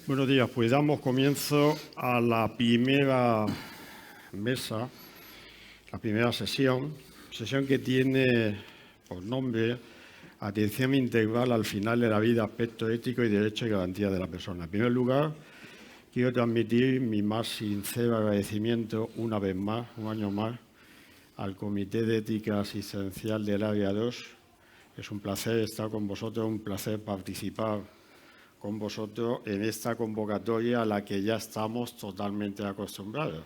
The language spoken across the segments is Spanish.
Buenos días, pues damos comienzo a la primera mesa, la primera sesión que tiene por nombre Atención Integral al final de la vida, aspecto ético y derecho y garantía de la persona. En primer lugar, quiero transmitir mi más sincero agradecimiento una vez más, un año más, al Comité de Ética Asistencial del Área 2. Es un placer estar con vosotros, un placer participar con vosotros en esta convocatoria a la que ya estamos totalmente acostumbrados.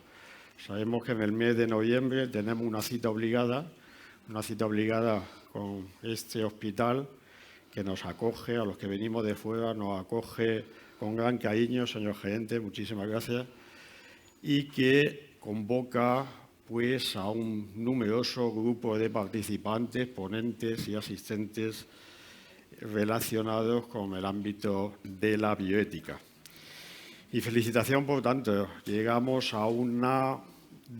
Sabemos que en el mes de noviembre tenemos una cita obligada con este hospital que nos acoge, a los que venimos de fuera, nos acoge con gran cariño, señor gerente, muchísimas gracias, y que convoca pues a un numeroso grupo de participantes, ponentes y asistentes relacionados con el ámbito de la bioética. Y felicitación, por tanto, llegamos a una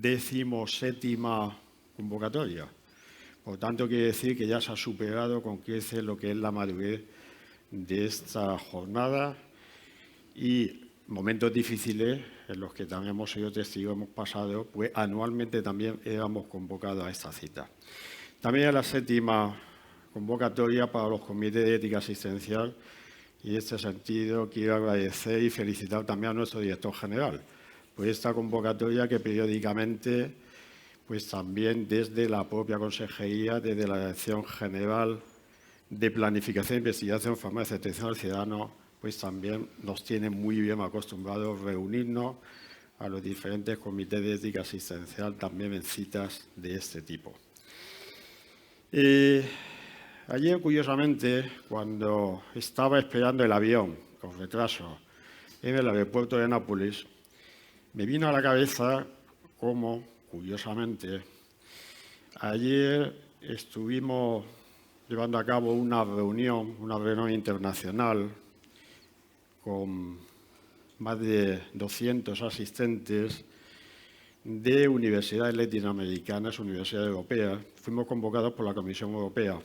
17ª convocatoria. Por tanto, quiere decir que ya se ha superado con creces lo que es la madurez de esta jornada y momentos difíciles en los que también hemos sido testigos, hemos pasado, pues anualmente también éramos convocados a esta cita. También a la 7ª convocatoria para los comités de ética asistencial, y en este sentido quiero agradecer y felicitar también a nuestro director general por esta convocatoria que periódicamente, pues también desde la propia consejería, desde la Dirección General de Planificación e Investigación, Farmacia y Atención al Ciudadano, pues también nos tiene muy bien acostumbrados reunirnos a los diferentes comités de ética asistencial también en citas de este tipo. Ayer, curiosamente, cuando estaba esperando el avión con retraso en el aeropuerto de Nápoles, me vino a la cabeza cómo, curiosamente, ayer estuvimos llevando a cabo una reunión internacional con más de 200 asistentes de universidades latinoamericanas, universidades europeas. Fuimos convocados por la Comisión Europea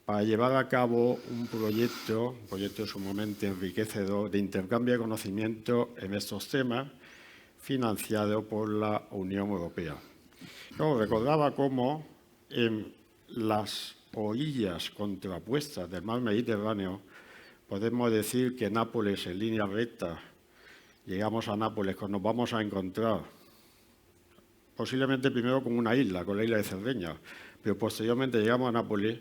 para llevar a cabo un proyecto sumamente enriquecedor de intercambio de conocimiento en estos temas, financiado por la Unión Europea. Yo recordaba cómo en las orillas contrapuestas del mar Mediterráneo podemos decir que Nápoles, en línea recta, llegamos a Nápoles, nos vamos a encontrar posiblemente primero con una isla, con la isla de Cerdeña, pero posteriormente llegamos a Nápoles.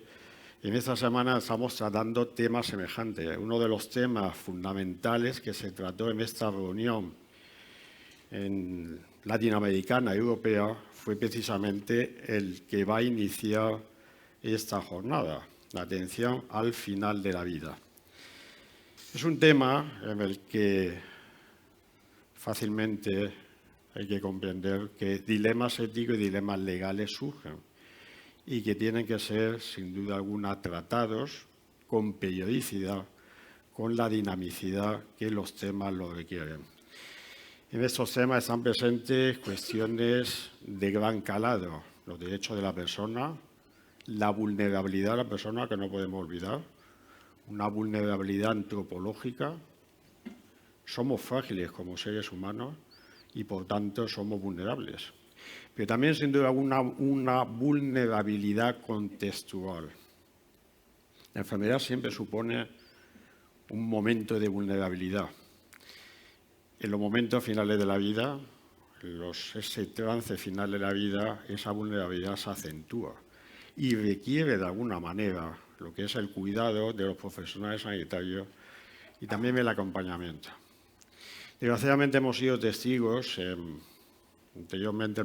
En esta semana estamos tratando temas semejantes. Uno de los temas fundamentales que se trató en esta reunión latinoamericana y europea fue precisamente el que va a iniciar esta jornada, la atención al final de la vida. Es un tema en el que fácilmente hay que comprender que dilemas éticos y dilemas legales surgen y que tienen que ser, sin duda alguna, tratados con periodicidad, con la dinamicidad que los temas lo requieren. En estos temas están presentes cuestiones de gran calado, los derechos de la persona, la vulnerabilidad de la persona, que no podemos olvidar, una vulnerabilidad antropológica. Somos frágiles como seres humanos y, por tanto, somos vulnerables. Pero también, sin duda, una vulnerabilidad contextual. La enfermedad siempre supone un momento de vulnerabilidad. En los momentos finales de la vida, ese trance final de la vida, esa vulnerabilidad se acentúa y requiere de alguna manera lo que es el cuidado de los profesionales sanitarios y también el acompañamiento. Desgraciadamente hemos sido testigos, anteriormente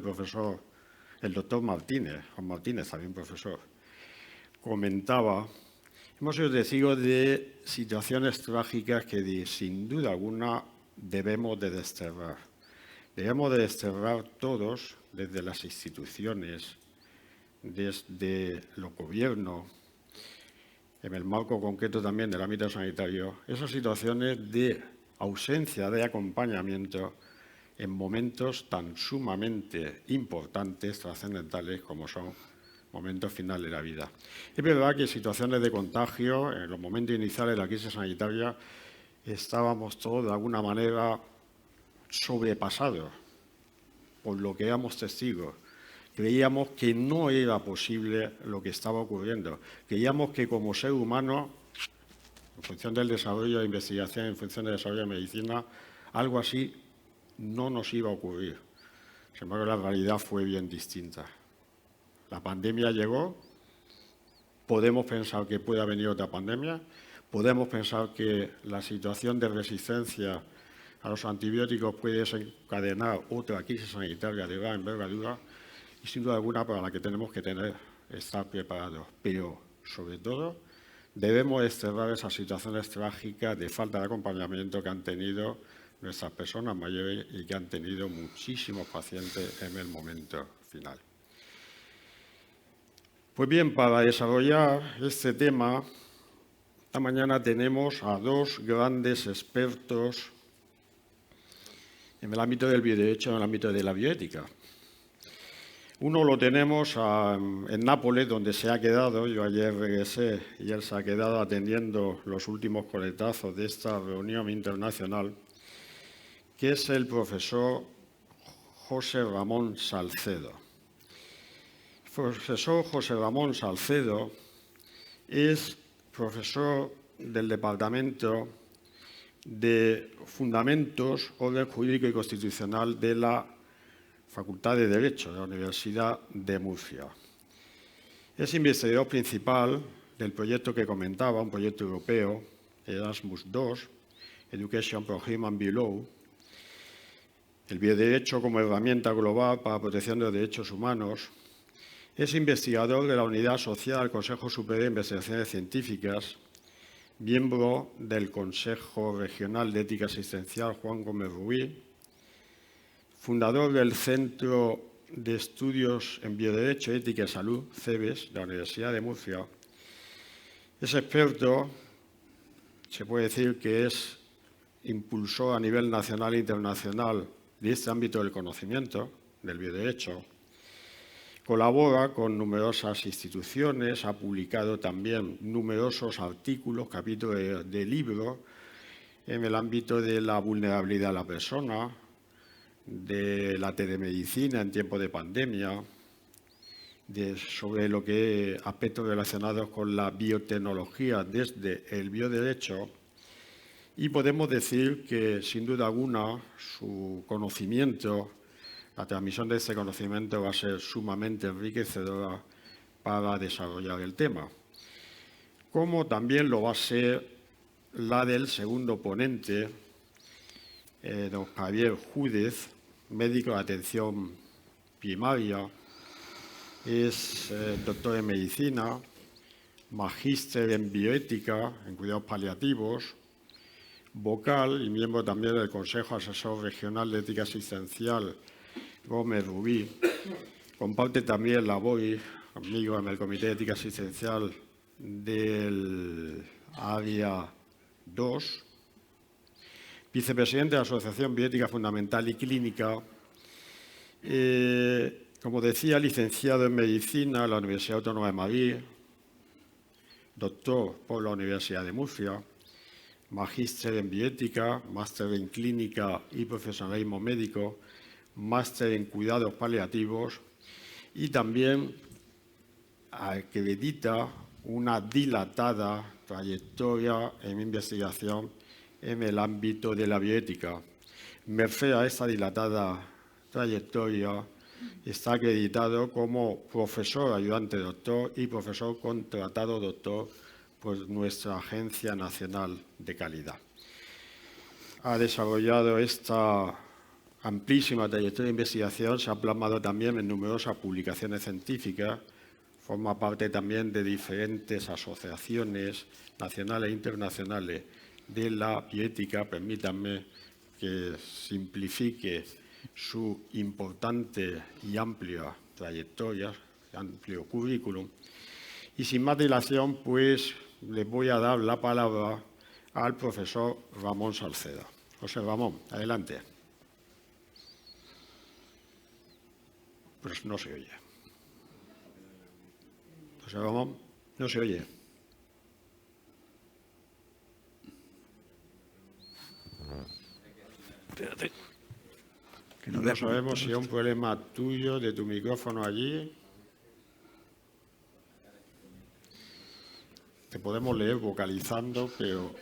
el doctor Martínez, Juan Martínez, también profesor, comentaba, hemos sido testigos de situaciones trágicas que sin duda alguna debemos de desterrar. Debemos de desterrar todos, desde las instituciones, desde los gobiernos, en el marco concreto también del ámbito sanitario, esas situaciones de ausencia de acompañamiento en momentos tan sumamente importantes, trascendentales, como son momentos finales de la vida. Es verdad que situaciones de contagio, en los momentos iniciales de la crisis sanitaria, estábamos todos de alguna manera sobrepasados por lo que éramos testigos. Creíamos que no era posible lo que estaba ocurriendo. Creíamos que como ser humano, en función del desarrollo de investigación, en función del desarrollo de medicina, algo así no nos iba a ocurrir. Sin embargo, la realidad fue bien distinta. La pandemia llegó, podemos pensar que pueda venir otra pandemia, podemos pensar que la situación de resistencia a los antibióticos puede desencadenar otra crisis sanitaria de gran envergadura y sin duda alguna para la que tenemos que estar preparados. Pero, sobre todo, debemos desterrar esas situaciones trágicas de falta de acompañamiento que han tenido nuestras personas mayores y que han tenido muchísimos pacientes en el momento final. Pues bien, para desarrollar este tema, esta mañana tenemos a dos grandes expertos en el ámbito del bioderecho, en el ámbito de la bioética. Uno lo tenemos en Nápoles, donde se ha quedado, yo ayer regresé y él se ha quedado atendiendo los últimos coletazos de esta reunión internacional, que es el profesor José Ramón Salcedo. El profesor José Ramón Salcedo es profesor del Departamento de Fundamentos, Orden Jurídico y Constitucional de la Facultad de Derecho de la Universidad de Murcia. Es investigador principal del proyecto que comentaba, un proyecto europeo, Erasmus II, Education for Human Below, el bioderecho como herramienta global para la protección de los derechos humanos. Es investigador de la Unidad Social del Consejo Superior de Investigaciones Científicas, miembro del Consejo Regional de Ética Asistencial Juan Gómez Ruiz, fundador del Centro de Estudios en Bioderecho, Ética y Salud, CEBES, de la Universidad de Murcia. Es experto, se puede decir que es impulsor a nivel nacional e internacional de este ámbito del conocimiento, del bioderecho. Colabora con numerosas instituciones, ha publicado también numerosos artículos, capítulos de libros en el ámbito de la vulnerabilidad de la persona, de la telemedicina en tiempos de pandemia, sobre lo que aspectos relacionados con la biotecnología desde el bioderecho. Y podemos decir que, sin duda alguna, su conocimiento, la transmisión de ese conocimiento va a ser sumamente enriquecedora para desarrollar el tema. Como también lo va a ser la del segundo ponente, don Javier Júdez, médico de atención primaria, es doctor en medicina, magíster en bioética, en cuidados paliativos, vocal y miembro también del Consejo Asesor Regional de Ética Asistencial Gómez Rubí. Comparte también labor conmigo en el Comité de Ética Asistencial del Área 2. Vicepresidente de la Asociación Bioética Fundamental y Clínica. Como decía, licenciado en Medicina en la Universidad Autónoma de Madrid, doctor por la Universidad de Murcia, magíster en Bioética, máster en Clínica y Profesionalismo Médico, máster en Cuidados Paliativos y también acredita una dilatada trayectoria en investigación en el ámbito de la bioética. Merced a esta dilatada trayectoria, está acreditado como profesor ayudante doctor y profesor contratado doctor por nuestra Agencia Nacional de Calidad. Ha desarrollado esta amplísima trayectoria de investigación, se ha plasmado también en numerosas publicaciones científicas, forma parte también de diferentes asociaciones nacionales e internacionales de la bioética. Permítanme que simplifique su importante y amplia trayectoria, amplio currículum. Y sin más dilación, pues les voy a dar la palabra al profesor Ramón Salcedo. José Ramón, adelante. Pues no se oye. José Ramón, no se oye. No sabemos si es un problema tuyo, de tu micrófono allí. Te podemos leer vocalizando, pero...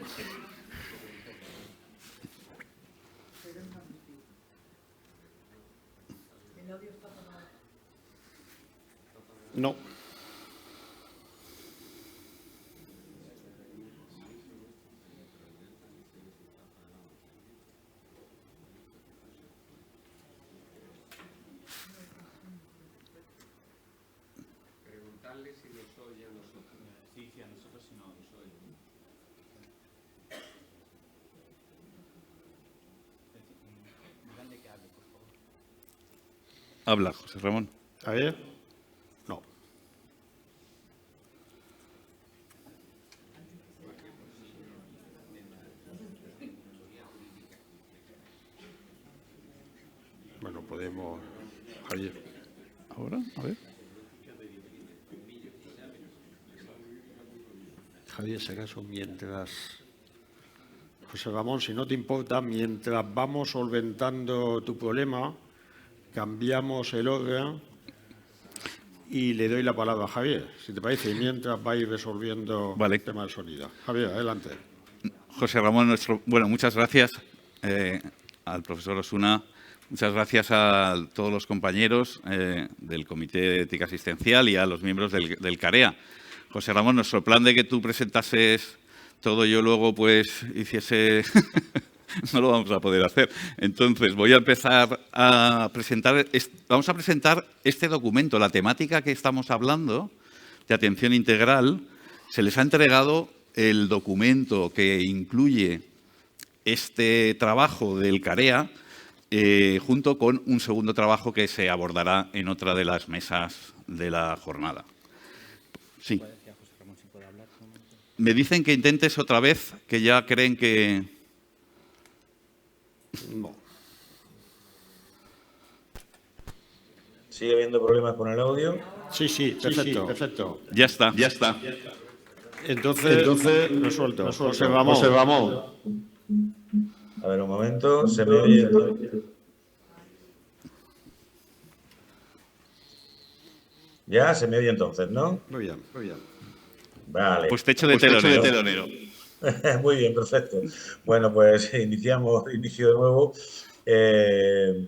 No. Preguntarle si nos oye a nosotros. Sí, a nosotros sí nos oye. Habla, José Ramón. A ver. No. Bueno, podemos... Javier. ¿Ahora? A ver. Javier, si acaso mientras... José Ramón, si no te importa, mientras vamos solventando tu problema, cambiamos el orden y le doy la palabra a Javier, si te parece, y mientras va a ir resolviendo el tema del sonido. Javier, adelante. José Ramón, bueno, muchas gracias al profesor Osuna, muchas gracias a todos los compañeros del Comité de Ética Asistencial y a los miembros del CAREA. José Ramón, nuestro plan de que tú presentases todo, yo luego pues hiciese... no lo vamos a poder hacer. Entonces, voy a empezar a presentar... Vamos a presentar este documento, la temática que estamos hablando, de atención integral. Se les ha entregado el documento que incluye este trabajo del CAREA junto con un segundo trabajo que se abordará en otra de las mesas de la jornada. Sí. Me dicen que intentes otra vez, que ya creen que... No. ¿Sigue habiendo problemas con el audio? Sí, perfecto, perfecto. Ya está. Entonces resuelto. José Ramón. A ver, un momento. Se me oye. Ya se me oye entonces, ¿no? Muy bien. Vale. Pues techo de telonero. Muy bien, perfecto. Bueno, pues inicio de nuevo.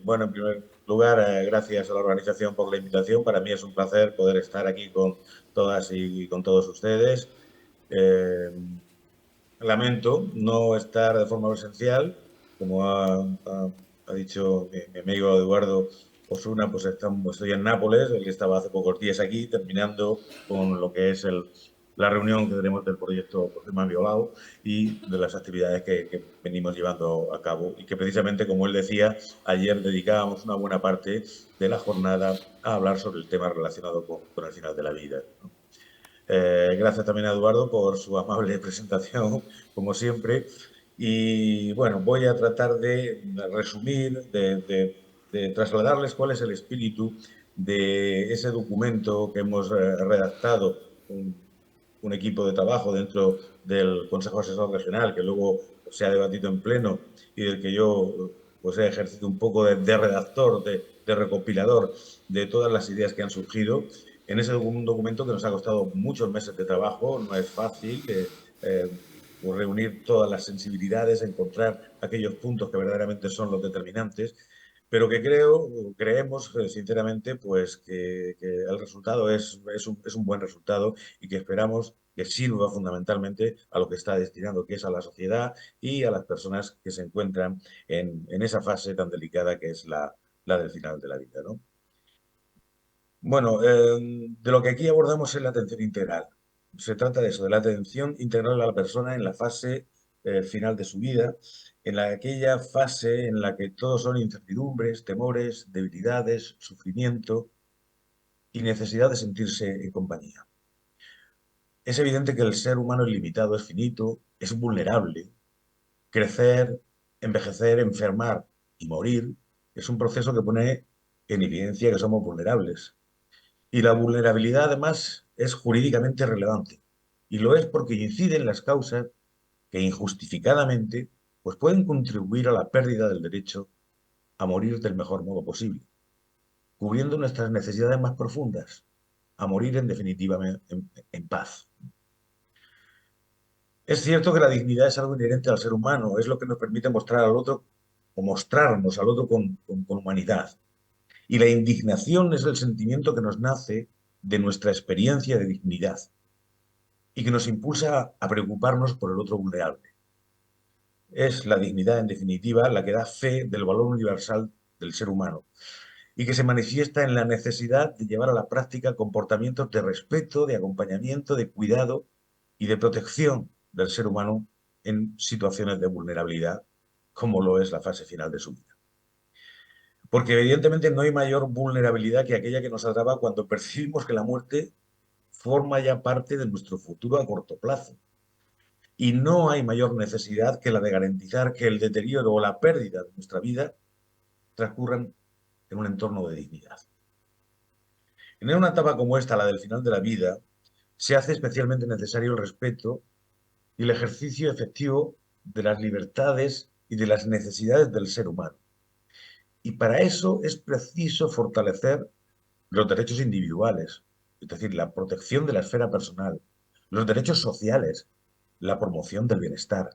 Bueno, en primer lugar, gracias a la organización por la invitación. Para mí es un placer poder estar aquí con todas y con todos ustedes. Lamento no estar de forma presencial, como ha dicho mi amigo Eduardo Osuna, pues estoy en Nápoles, él estaba hace pocos días aquí, terminando con lo que es la reunión que tenemos del proyecto Problema Violado y de las actividades que venimos llevando a cabo y que precisamente, como él decía, ayer dedicábamos una buena parte de la jornada a hablar sobre el tema relacionado con el final de la vida, ¿no? Gracias también a Eduardo por su amable presentación, como siempre. Y bueno, voy a tratar de resumir, de trasladarles cuál es el espíritu de ese documento que hemos redactado, un equipo de trabajo dentro del Consejo Asesor Regional, que luego se ha debatido en pleno y del que yo pues he ejercido un poco de redactor, de recopilador de todas las ideas que han surgido en ese documento que nos ha costado muchos meses de trabajo. No es fácil reunir todas las sensibilidades, encontrar aquellos puntos que verdaderamente son los determinantes, pero que creemos sinceramente, pues que el resultado es un buen resultado y que esperamos que sirva fundamentalmente a lo que está destinado, que es a la sociedad y a las personas que se encuentran en esa fase tan delicada que es la del final de la vida, ¿no? Bueno, de lo que aquí abordamos es la atención integral. Se trata de eso, de la atención integral a la persona en la fase final de su vida, aquella fase en la que todos son incertidumbres, temores, debilidades, sufrimiento y necesidad de sentirse en compañía. Es evidente que el ser humano es limitado, es finito, es vulnerable. Crecer, envejecer, enfermar y morir es un proceso que pone en evidencia que somos vulnerables. Y la vulnerabilidad, además, es jurídicamente relevante. Y lo es porque incide en las causas que injustificadamente pues pueden contribuir a la pérdida del derecho a morir del mejor modo posible, cubriendo nuestras necesidades más profundas, a morir en definitiva en paz. Es cierto que la dignidad es algo inherente al ser humano, es lo que nos permite mostrar al otro o mostrarnos al otro con humanidad. Y la indignación es el sentimiento que nos nace de nuestra experiencia de dignidad y que nos impulsa a preocuparnos por el otro vulnerable. Es la dignidad, en definitiva, la que da fe del valor universal del ser humano y que se manifiesta en la necesidad de llevar a la práctica comportamientos de respeto, de acompañamiento, de cuidado y de protección del ser humano en situaciones de vulnerabilidad, como lo es la fase final de su vida. Porque evidentemente no hay mayor vulnerabilidad que aquella que nos atrapa cuando percibimos que la muerte forma ya parte de nuestro futuro a corto plazo. Y no hay mayor necesidad que la de garantizar que el deterioro o la pérdida de nuestra vida transcurran en un entorno de dignidad. En una etapa como esta, la del final de la vida, se hace especialmente necesario el respeto y el ejercicio efectivo de las libertades y de las necesidades del ser humano. Y para eso es preciso fortalecer los derechos individuales, es decir, la protección de la esfera personal, los derechos sociales, la promoción del bienestar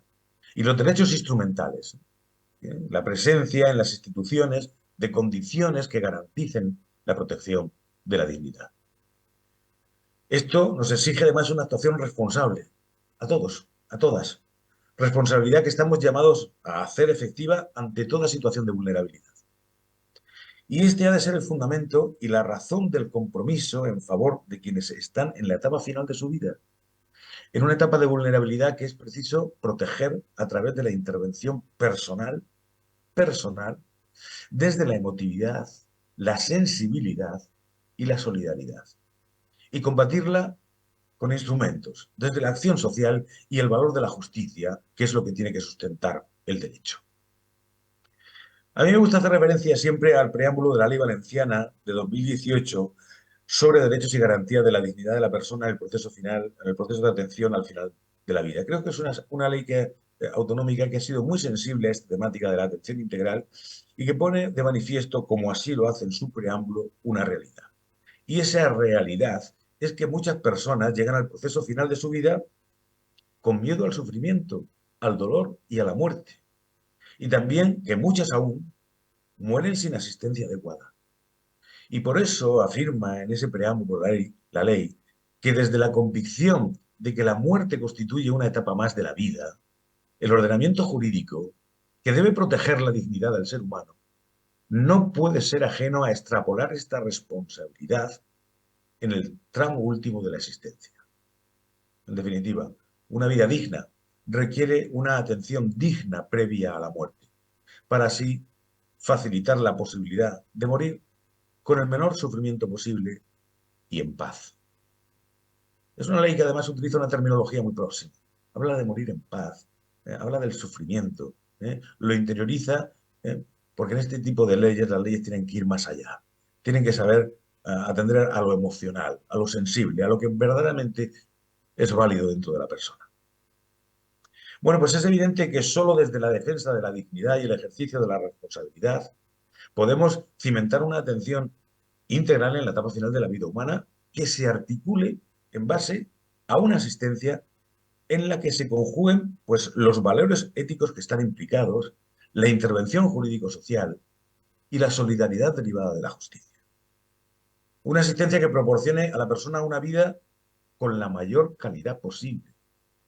y los derechos instrumentales, la presencia en las instituciones de condiciones que garanticen la protección de la dignidad. Esto nos exige además una actuación responsable, a todos, a todas. Responsabilidad que estamos llamados a hacer efectiva ante toda situación de vulnerabilidad. Y este ha de ser el fundamento y la razón del compromiso en favor de quienes están en la etapa final de su vida. En una etapa de vulnerabilidad que es preciso proteger a través de la intervención personal, desde la emotividad, la sensibilidad y la solidaridad. Y combatirla con instrumentos, desde la acción social y el valor de la justicia, que es lo que tiene que sustentar el derecho. A mí me gusta hacer referencia siempre al preámbulo de la Ley Valenciana de 2018 sobre derechos y garantías de la dignidad de la persona en el proceso final, en el proceso de atención al final de la vida. Creo que es una ley autonómica que ha sido muy sensible a esta temática de la atención integral y que pone de manifiesto, como así lo hace en su preámbulo, una realidad. Y esa realidad es que muchas personas llegan al proceso final de su vida con miedo al sufrimiento, al dolor y a la muerte. Y también que muchas aún mueren sin asistencia adecuada. Y por eso afirma en ese preámbulo la ley que desde la convicción de que la muerte constituye una etapa más de la vida, el ordenamiento jurídico, que debe proteger la dignidad del ser humano, no puede ser ajeno a extrapolar esta responsabilidad en el tramo último de la existencia. En definitiva, una vida digna requiere una atención digna previa a la muerte, para así facilitar la posibilidad de morir con el menor sufrimiento posible y en paz. Es una ley que además utiliza una terminología muy próxima. Habla de morir en paz, habla del sufrimiento, lo interioriza, porque en este tipo de leyes las leyes tienen que ir más allá. Tienen que saber atender a lo emocional, a lo sensible, a lo que verdaderamente es válido dentro de la persona. Bueno, pues es evidente que solo desde la defensa de la dignidad y el ejercicio de la responsabilidad podemos cimentar una atención integral en la etapa final de la vida humana que se articule en base a una asistencia en la que se conjuguen pues, los valores éticos que están implicados, la intervención jurídico-social y la solidaridad derivada de la justicia. Una asistencia que proporcione a la persona una vida con la mayor calidad posible,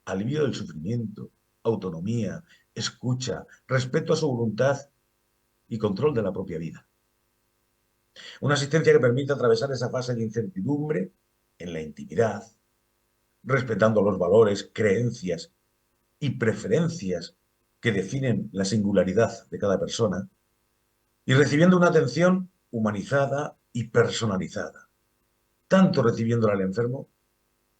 alivio del sufrimiento, autonomía, escucha, respeto a su voluntad y control de la propia vida. Una asistencia que permita atravesar esa fase de incertidumbre en la intimidad, respetando los valores, creencias y preferencias que definen la singularidad de cada persona y recibiendo una atención humanizada y personalizada, tanto recibiéndola al enfermo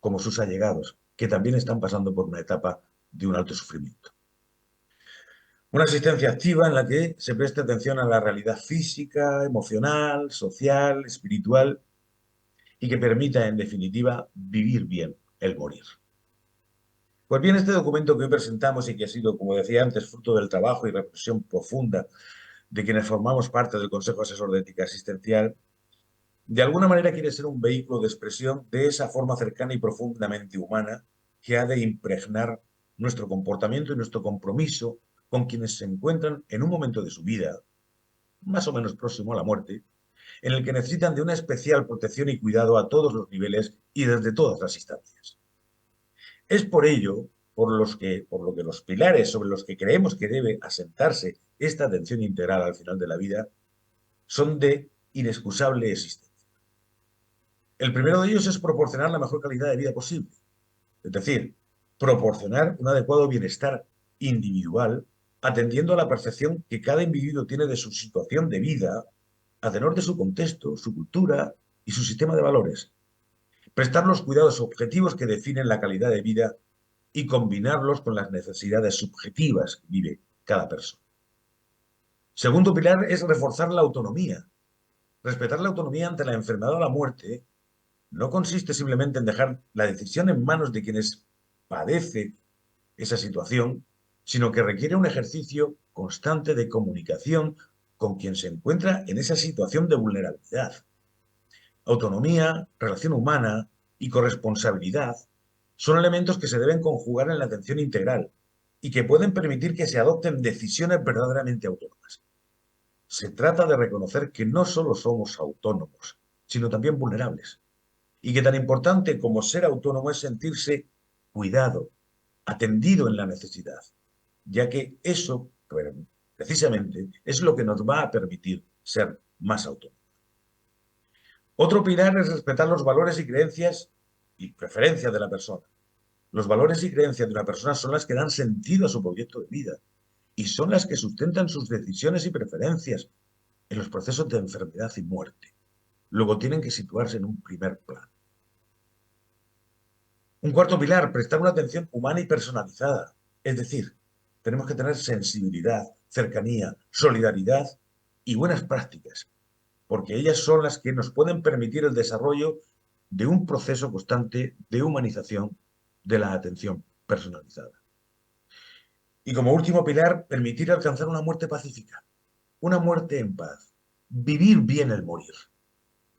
como sus allegados, que también están pasando por una etapa de un alto sufrimiento. Una asistencia activa en la que se preste atención a la realidad física, emocional, social, espiritual y que permita, en definitiva, vivir bien el morir. Pues bien, este documento que hoy presentamos y que ha sido, como decía antes, fruto del trabajo y reflexión profunda de quienes formamos parte del Consejo Asesor de Ética Asistencial, de alguna manera quiere ser un vehículo de expresión de esa forma cercana y profundamente humana que ha de impregnar nuestro comportamiento y nuestro compromiso con quienes se encuentran en un momento de su vida, más o menos próximo a la muerte, en el que necesitan de una especial protección y cuidado a todos los niveles y desde todas las instancias. Es por ello por lo que los pilares sobre los que creemos que debe asentarse esta atención integral al final de la vida son de inexcusable existencia. El primero de ellos es proporcionar la mejor calidad de vida posible, es decir, proporcionar un adecuado bienestar individual, atendiendo a la percepción que cada individuo tiene de su situación de vida, a tenor de su contexto, su cultura y su sistema de valores. Prestar los cuidados objetivos que definen la calidad de vida y combinarlos con las necesidades subjetivas que vive cada persona. Segundo pilar es reforzar la autonomía. Respetar la autonomía ante la enfermedad o la muerte no consiste simplemente en dejar la decisión en manos de quienes padecen esa situación, sino que requiere un ejercicio constante de comunicación con quien se encuentra en esa situación de vulnerabilidad. Autonomía, relación humana y corresponsabilidad son elementos que se deben conjugar en la atención integral y que pueden permitir que se adopten decisiones verdaderamente autónomas. Se trata de reconocer que no solo somos autónomos, sino también vulnerables, y que tan importante como ser autónomo es sentirse cuidado, atendido en la necesidad, ya que eso, precisamente, es lo que nos va a permitir ser más autónomos. Otro pilar es respetar los valores y creencias y preferencias de la persona. Los valores y creencias de una persona son las que dan sentido a su proyecto de vida y son las que sustentan sus decisiones y preferencias en los procesos de enfermedad y muerte. Luego tienen que situarse en un primer plano. Un cuarto pilar, prestar una atención humana y personalizada. Es decir, tenemos que tener sensibilidad, cercanía, solidaridad y buenas prácticas, porque ellas son las que nos pueden permitir el desarrollo de un proceso constante de humanización de la atención personalizada. Y como último pilar, permitir alcanzar una muerte pacífica, una muerte en paz, vivir bien el morir.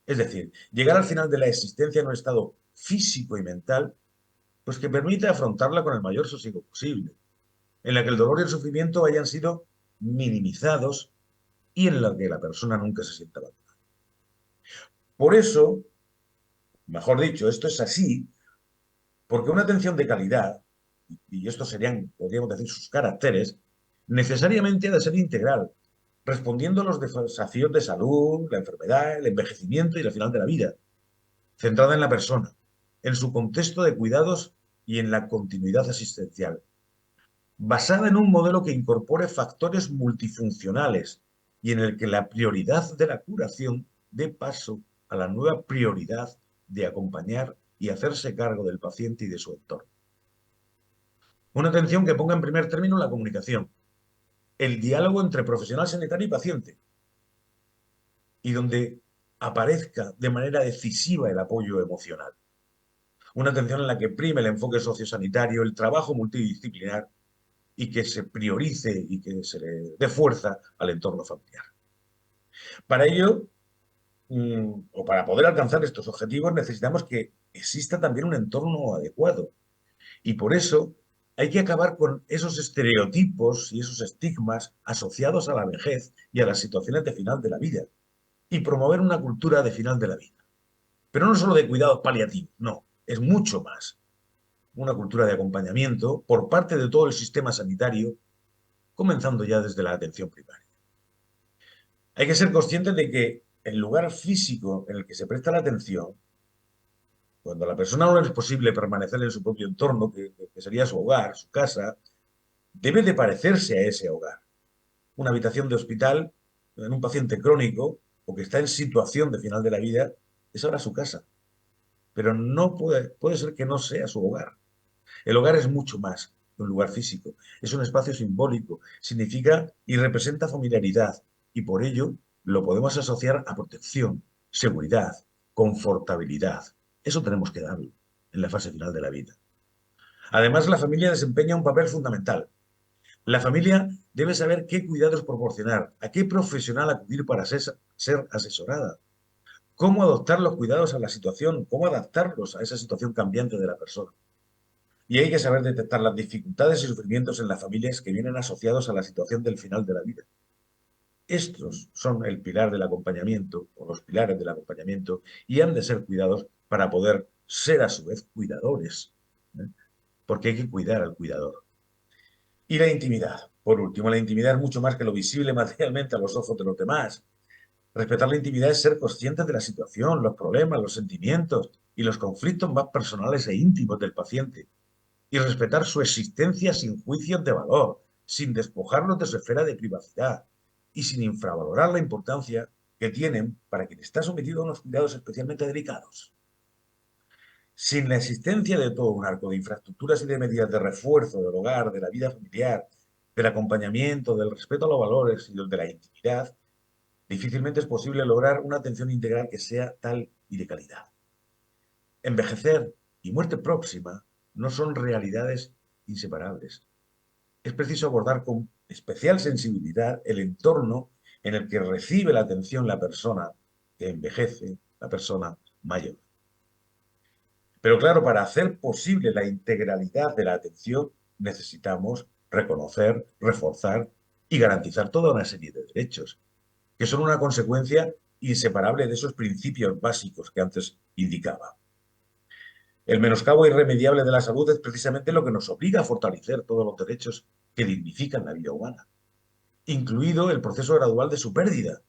Es decir, llegar al final de la existencia en un estado físico y mental, pues que permite afrontarla con el mayor sosiego posible, en la que el dolor y el sufrimiento hayan sido minimizados y en la que la persona nunca se sienta abandonada. Por eso, mejor dicho, esto es así, porque una atención de calidad, y estos serían, podríamos decir, sus caracteres, necesariamente ha de ser integral, respondiendo a los desafíos de salud, la enfermedad, el envejecimiento y el final de la vida, centrada en la persona, en su contexto de cuidados y en la continuidad asistencial, basada en un modelo que incorpore factores multifuncionales y en el que la prioridad de la curación dé paso a la nueva prioridad de acompañar y hacerse cargo del paciente y de su entorno. Una atención que ponga en primer término la comunicación, el diálogo entre profesional sanitario y paciente, y donde aparezca de manera decisiva el apoyo emocional. Una atención en la que prime el enfoque sociosanitario, el trabajo multidisciplinar y que se priorice y que se le dé fuerza al entorno familiar. Para ello, o para poder alcanzar estos objetivos, necesitamos que exista también un entorno adecuado. Y por eso hay que acabar con esos estereotipos y esos estigmas asociados a la vejez y a las situaciones de final de la vida y promover una cultura de final de la vida. Pero no solo de cuidados paliativos, no, es mucho más. Una cultura de acompañamiento por parte de todo el sistema sanitario, comenzando ya desde la atención primaria. Hay que ser conscientes de que el lugar físico en el que se presta la atención, cuando a la persona no le es posible permanecer en su propio entorno, que sería su hogar, su casa, debe de parecerse a ese hogar. Una habitación de hospital en un paciente crónico o que está en situación de final de la vida es ahora su casa. Pero no puede ser que no sea su hogar. El hogar es mucho más que un lugar físico. Es un espacio simbólico, significa y representa familiaridad y por ello lo podemos asociar a protección, seguridad, confortabilidad. Eso tenemos que darlo en la fase final de la vida. Además, la familia desempeña un papel fundamental, La familia debe saber qué cuidados proporcionar, a qué profesional acudir para ser asesorada, cómo adoptar los cuidados a la situación, cómo adaptarlos a esa situación cambiante de la persona. Y hay que saber detectar las dificultades y sufrimientos en las familias que vienen asociados a la situación del final de la vida. Estos son el pilar del acompañamiento, o los pilares del acompañamiento, y han de ser cuidados para poder ser a su vez cuidadores, ¿eh? Porque hay que cuidar al cuidador. Y la intimidad. Por último, la intimidad es mucho más que lo visible materialmente a los ojos de los demás. Respetar la intimidad es ser conscientes de la situación, los problemas, los sentimientos y los conflictos más personales e íntimos del paciente. Y respetar su existencia sin juicios de valor, sin despojarlos de su esfera de privacidad y sin infravalorar la importancia que tienen para quien está sometido a unos cuidados especialmente delicados. Sin la existencia de todo un arco de infraestructuras y de medidas de refuerzo del hogar, de la vida familiar, del acompañamiento, del respeto a los valores y de la intimidad, difícilmente es posible lograr una atención integral que sea tal y de calidad. Envejecer y muerte próxima no son realidades inseparables. Es preciso abordar con especial sensibilidad el entorno en el que recibe la atención la persona que envejece, la persona mayor. Pero claro, para hacer posible la integralidad de la atención necesitamos reconocer, reforzar y garantizar toda una serie de derechos, que son una consecuencia inseparable de esos principios básicos que antes indicaba. El menoscabo irremediable de la salud es precisamente lo que nos obliga a fortalecer todos los derechos que dignifican la vida humana, incluido el proceso gradual de su pérdida,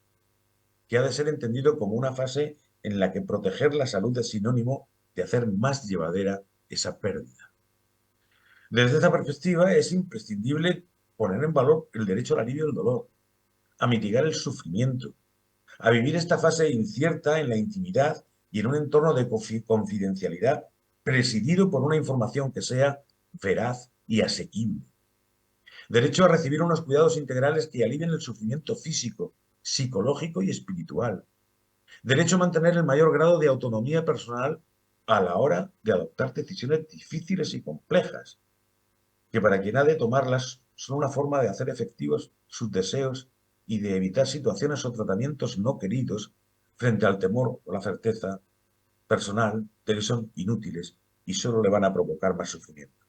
que ha de ser entendido como una fase en la que proteger la salud es sinónimo de hacer más llevadera esa pérdida. Desde esta perspectiva es imprescindible poner en valor el derecho al alivio del dolor, a mitigar el sufrimiento, a vivir esta fase incierta en la intimidad y en un entorno de confidencialidad presidido por una información que sea veraz y asequible. Derecho a recibir unos cuidados integrales que alivien el sufrimiento físico, psicológico y espiritual. Derecho a mantener el mayor grado de autonomía personal a la hora de adoptar decisiones difíciles y complejas, que para quien ha de tomarlas son una forma de hacer efectivos sus deseos y de evitar situaciones o tratamientos no queridos frente al temor o la certeza personal de que son inútiles y solo le van a provocar más sufrimiento.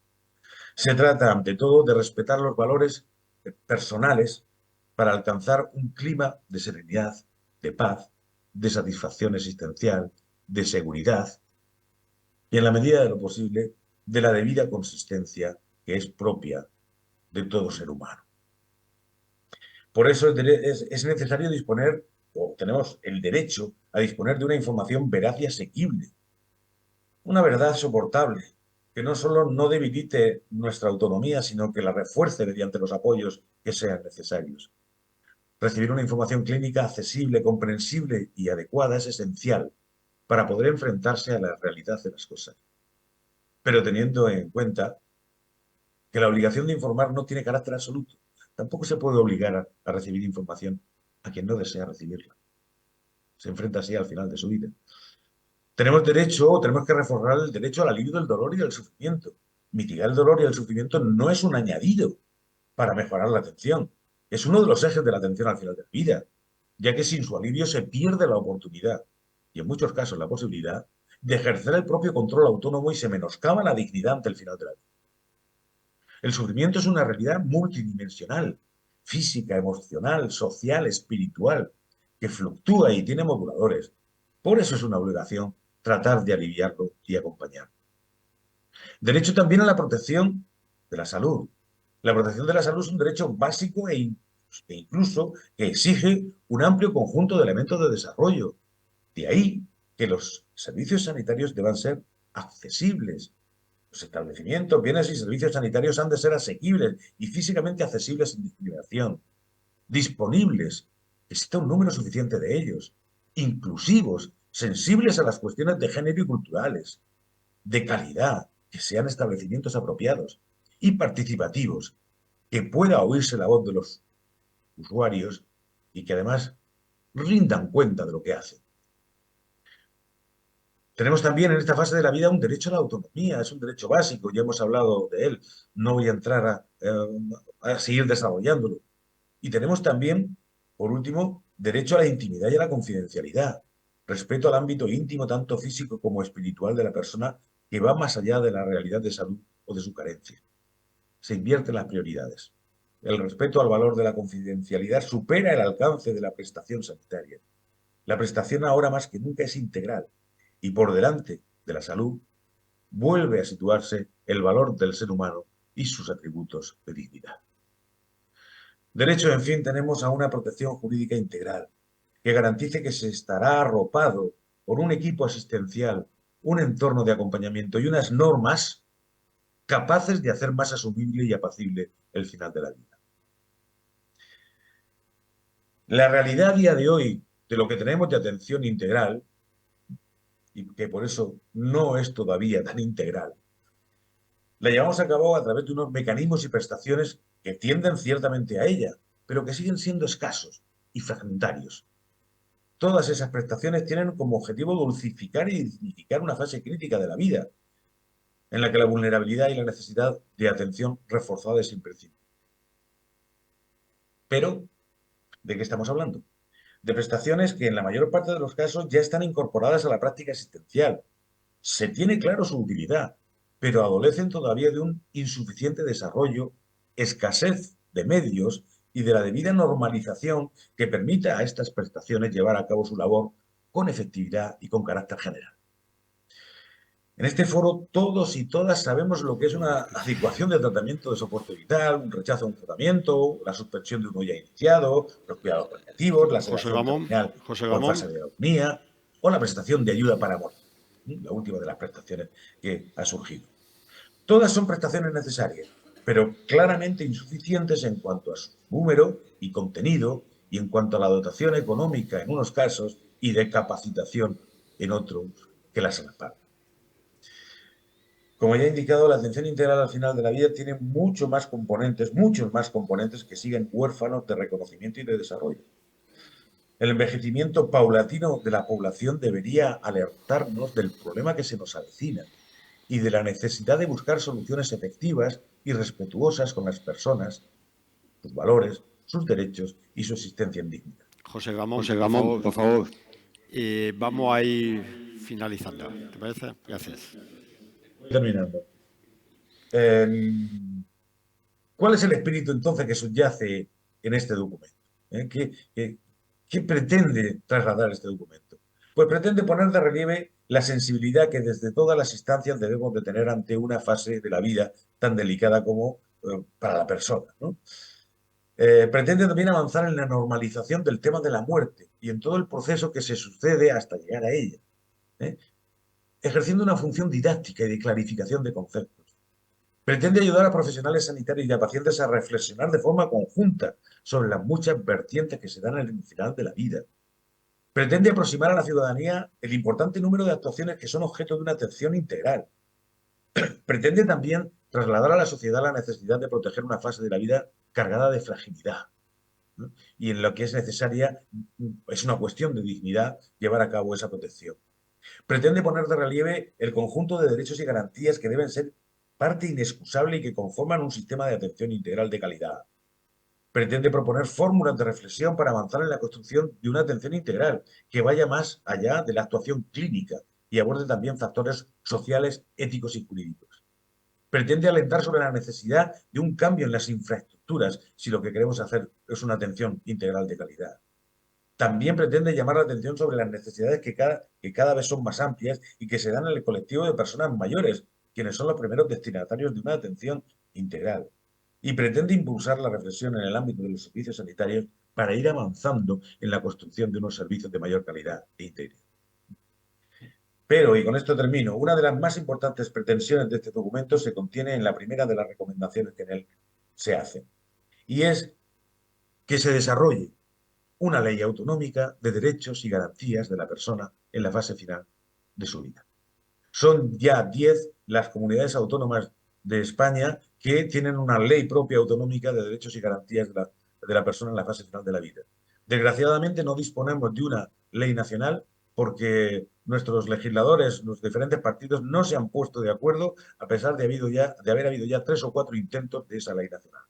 Se trata, ante todo, de respetar los valores personales para alcanzar un clima de serenidad, de paz, de satisfacción existencial, de seguridad y, en la medida de lo posible, de la debida consistencia que es propia de todo ser humano. Por eso es necesario disponer, o tenemos el derecho a disponer de una información veraz y asequible, una verdad soportable, que no solo no debilite nuestra autonomía, sino que la refuerce mediante los apoyos que sean necesarios. Recibir una información clínica accesible, comprensible y adecuada es esencial para poder enfrentarse a la realidad de las cosas. Pero teniendo en cuenta que la obligación de informar no tiene carácter absoluto. Tampoco se puede obligar a recibir información a quien no desea recibirla. Se enfrenta así al final de su vida. Tenemos que reforzar el derecho al alivio del dolor y del sufrimiento. Mitigar el dolor y el sufrimiento no es un añadido para mejorar la atención. Es uno de los ejes de la atención al final de la vida, ya que sin su alivio se pierde la oportunidad, y en muchos casos la posibilidad, de ejercer el propio control autónomo y se menoscaba la dignidad ante el final de la vida. El sufrimiento es una realidad multidimensional, física, emocional, social, espiritual, que fluctúa y tiene moduladores. Por eso es una obligación tratar de aliviarlo y acompañarlo. Derecho también a la protección de la salud. La protección de la salud es un derecho básico e incluso que exige un amplio conjunto de elementos de desarrollo. De ahí que los servicios sanitarios deban ser accesibles. Los establecimientos, bienes y servicios sanitarios han de ser asequibles y físicamente accesibles sin discriminación, disponibles, que exista un número suficiente de ellos, inclusivos, sensibles a las cuestiones de género y culturales, de calidad, que sean establecimientos apropiados y participativos, que pueda oírse la voz de los usuarios y que además rindan cuenta de lo que hacen. Tenemos también en esta fase de la vida un derecho a la autonomía, es un derecho básico, ya hemos hablado de él, no voy a entrar a seguir desarrollándolo. Y tenemos también, por último, derecho a la intimidad y a la confidencialidad, respeto al ámbito íntimo, tanto físico como espiritual de la persona, que va más allá de la realidad de salud o de su carencia. Se invierten las prioridades. El respeto al valor de la confidencialidad supera el alcance de la prestación sanitaria. La prestación ahora más que nunca es integral y por delante de la salud vuelve a situarse el valor del ser humano y sus atributos de dignidad. Derecho, en fin, tenemos a una protección jurídica integral que garantice que se estará arropado por un equipo asistencial, un entorno de acompañamiento y unas normas capaces de hacer más asumible y apacible el final de la vida. La realidad a día de hoy de lo que tenemos de atención integral, y que por eso no es todavía tan integral, la llevamos a cabo a través de unos mecanismos y prestaciones que tienden ciertamente a ella, pero que siguen siendo escasos y fragmentarios. Todas esas prestaciones tienen como objetivo dulcificar y dignificar una fase crítica de la vida, en la que la vulnerabilidad y la necesidad de atención reforzada es imprescindible. Pero, ¿de qué estamos hablando? De prestaciones que en la mayor parte de los casos ya están incorporadas a la práctica asistencial. Se tiene claro su utilidad, pero adolecen todavía de un insuficiente desarrollo, escasez de medios y de la debida normalización que permita a estas prestaciones llevar a cabo su labor con efectividad y con carácter general. En este foro todos y todas sabemos lo que es una adecuación de tratamiento de soporte vital, un rechazo a un tratamiento, la suspensión de uno ya iniciado, los cuidados paliativos, la sedación terminal o en fase de agonía, o la prestación de ayuda para morir, la última de las prestaciones que ha surgido. Todas son prestaciones necesarias, pero claramente insuficientes en cuanto a su número y contenido y en cuanto a la dotación económica en unos casos y de capacitación en otros que las respaldan. Como ya he indicado, la atención integral al final de la vida tiene muchos más componentes que siguen huérfanos de reconocimiento y de desarrollo. El envejecimiento paulatino de la población debería alertarnos del problema que se nos avecina y de la necesidad de buscar soluciones efectivas y respetuosas con las personas, sus valores, sus derechos y su existencia en dignidad. José Ramón, por favor. Vamos a ir finalizando. ¿Te parece? Gracias. Terminando. ¿Cuál es el espíritu entonces que subyace en este documento? ¿Qué pretende trasladar este documento? Pues pretende poner de relieve la sensibilidad que desde todas las instancias debemos de tener ante una fase de la vida tan delicada como para la persona, ¿no? Pretende también avanzar en la normalización del tema de la muerte y en todo el proceso que se sucede hasta llegar a ella, ejerciendo una función didáctica y de clarificación de conceptos. Pretende ayudar a profesionales sanitarios y a pacientes a reflexionar de forma conjunta sobre las muchas vertientes que se dan en el final de la vida. Pretende aproximar a la ciudadanía el importante número de actuaciones que son objeto de una atención integral. Pretende también trasladar a la sociedad la necesidad de proteger una fase de la vida cargada de fragilidad, ¿no? Y en lo que es necesaria, es una cuestión de dignidad llevar a cabo esa protección. Pretende poner de relieve el conjunto de derechos y garantías que deben ser parte inexcusable y que conforman un sistema de atención integral de calidad. Pretende proponer fórmulas de reflexión para avanzar en la construcción de una atención integral que vaya más allá de la actuación clínica y aborde también factores sociales, éticos y jurídicos. Pretende alentar sobre la necesidad de un cambio en las infraestructuras si lo que queremos hacer es una atención integral de calidad. También pretende llamar la atención sobre las necesidades que cada vez son más amplias y que se dan en el colectivo de personas mayores, quienes son los primeros destinatarios de una atención integral. Y pretende impulsar la reflexión en el ámbito de los servicios sanitarios para ir avanzando en la construcción de unos servicios de mayor calidad e integridad. Pero, y con esto termino, una de las más importantes pretensiones de este documento se contiene en la primera de las recomendaciones que en él se hacen, y es que se desarrolle una ley autonómica de derechos y garantías de la persona en la fase final de su vida. Son ya 10 las comunidades autónomas de España que tienen una ley propia autonómica de derechos y garantías de la persona en la fase final de la vida. Desgraciadamente no disponemos de una ley nacional porque nuestros legisladores, los diferentes partidos, no se han puesto de acuerdo a pesar de haber habido ya 3 o 4 intentos de esa ley nacional.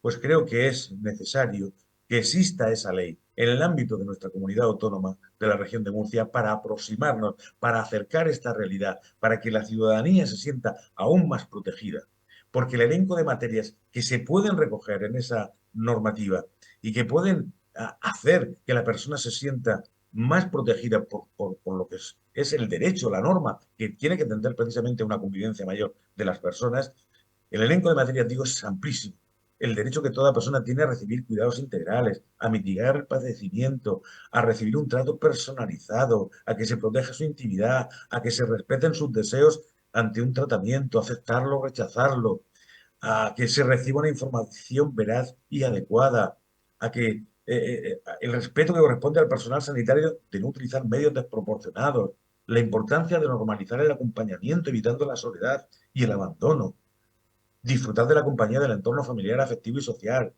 Pues creo que es necesario que exista esa ley en el ámbito de nuestra comunidad autónoma de la región de Murcia para aproximarnos, para acercar esta realidad, para que la ciudadanía se sienta aún más protegida. Porque el elenco de materias que se pueden recoger en esa normativa y que pueden hacer que la persona se sienta más protegida por lo que es el derecho, la norma, que tiene que tender precisamente a una convivencia mayor de las personas, el elenco de materias, digo, es amplísimo. El derecho que toda persona tiene a recibir cuidados integrales, a mitigar el padecimiento, a recibir un trato personalizado, a que se proteja su intimidad, a que se respeten sus deseos ante un tratamiento, aceptarlo o rechazarlo, a que se reciba una información veraz y adecuada, a que el respeto que corresponde al personal sanitario de no utilizar medios desproporcionados, la importancia de normalizar el acompañamiento evitando la soledad y el abandono, disfrutar de la compañía del entorno familiar, afectivo y social,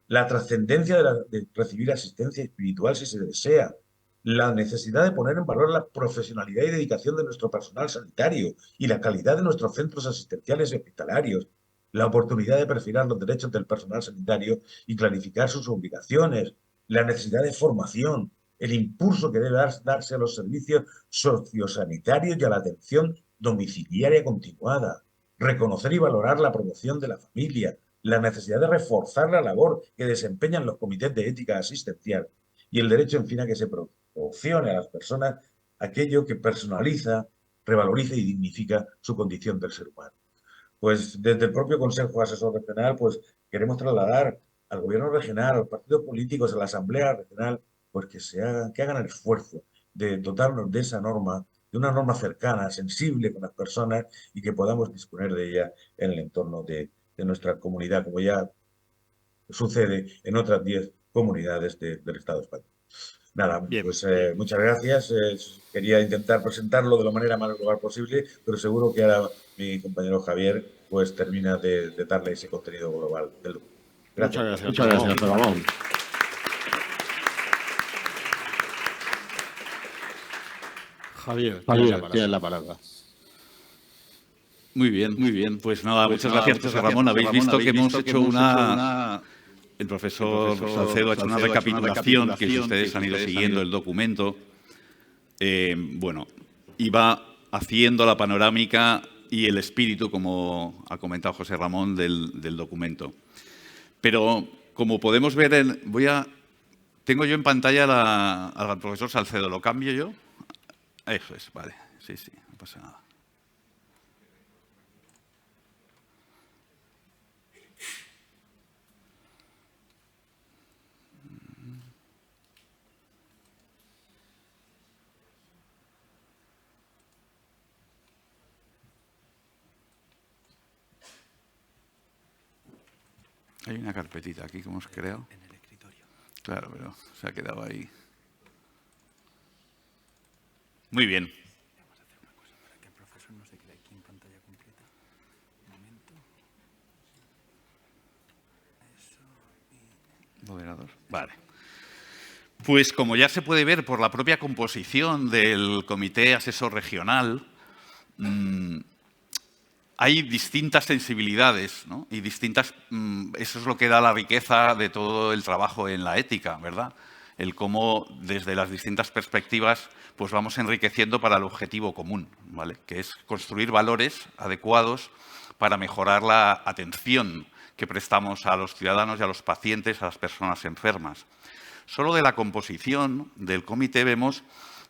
la trascendencia de recibir asistencia espiritual si se desea, la necesidad de poner en valor la profesionalidad y dedicación de nuestro personal sanitario y la calidad de nuestros centros asistenciales y hospitalarios, la oportunidad de perfilar los derechos del personal sanitario y clarificar sus obligaciones, la necesidad de formación, el impulso que debe darse a los servicios sociosanitarios y a la atención domiciliaria continuada, reconocer y valorar la promoción de la familia, la necesidad de reforzar la labor que desempeñan los comités de ética asistencial y el derecho, en fin, a que se proporcione a las personas aquello que personaliza, revaloriza y dignifica su condición del ser humano. Pues desde el propio Consejo Asesor Regional, pues queremos trasladar al Gobierno regional, a los partidos políticos, a la Asamblea Regional, pues que hagan el esfuerzo de dotarnos de esa norma, de una norma cercana, sensible con las personas y que podamos disponer de ella en el entorno de nuestra comunidad, como ya sucede en otras 10 comunidades del Estado español. Nada, Bien. pues muchas gracias. Quería intentar presentarlo de la manera más global posible, pero seguro que ahora mi compañero Javier pues termina de darle ese contenido global del documento. Gracias. Muchas gracias, Ramón. Javier, tienes la palabra. Muy bien, muy bien. Pues nada, muchas gracias, José Ramón. Habéis visto que hemos hecho una... El profesor Salcedo ha hecho una recapitulación, que si ustedes han ido siguiendo el documento, bueno, iba haciendo la panorámica y el espíritu, como ha comentado José Ramón, del documento. Pero, como podemos ver, tengo yo en pantalla al profesor Salcedo. ¿Lo cambio yo? Eso es, vale. Sí, no pasa nada. Hay una carpetita aquí que hemos creado. En el escritorio. Claro, pero se ha quedado ahí. Muy bien. Vamos a hacer una cosa para que el profesor no se quede aquí en pantalla completa. Un momento. Eso Moderador. Vale. Pues como ya se puede ver por la propia composición del Comité Asesor Regional, hay distintas sensibilidades, ¿no? Y distintas, eso es lo que da la riqueza de todo el trabajo en la ética, ¿verdad? El cómo desde las distintas perspectivas pues vamos enriqueciendo para el objetivo común, ¿vale? Que es construir valores adecuados para mejorar la atención que prestamos a los ciudadanos y a los pacientes, a las personas enfermas. Solo de la composición del comité vemos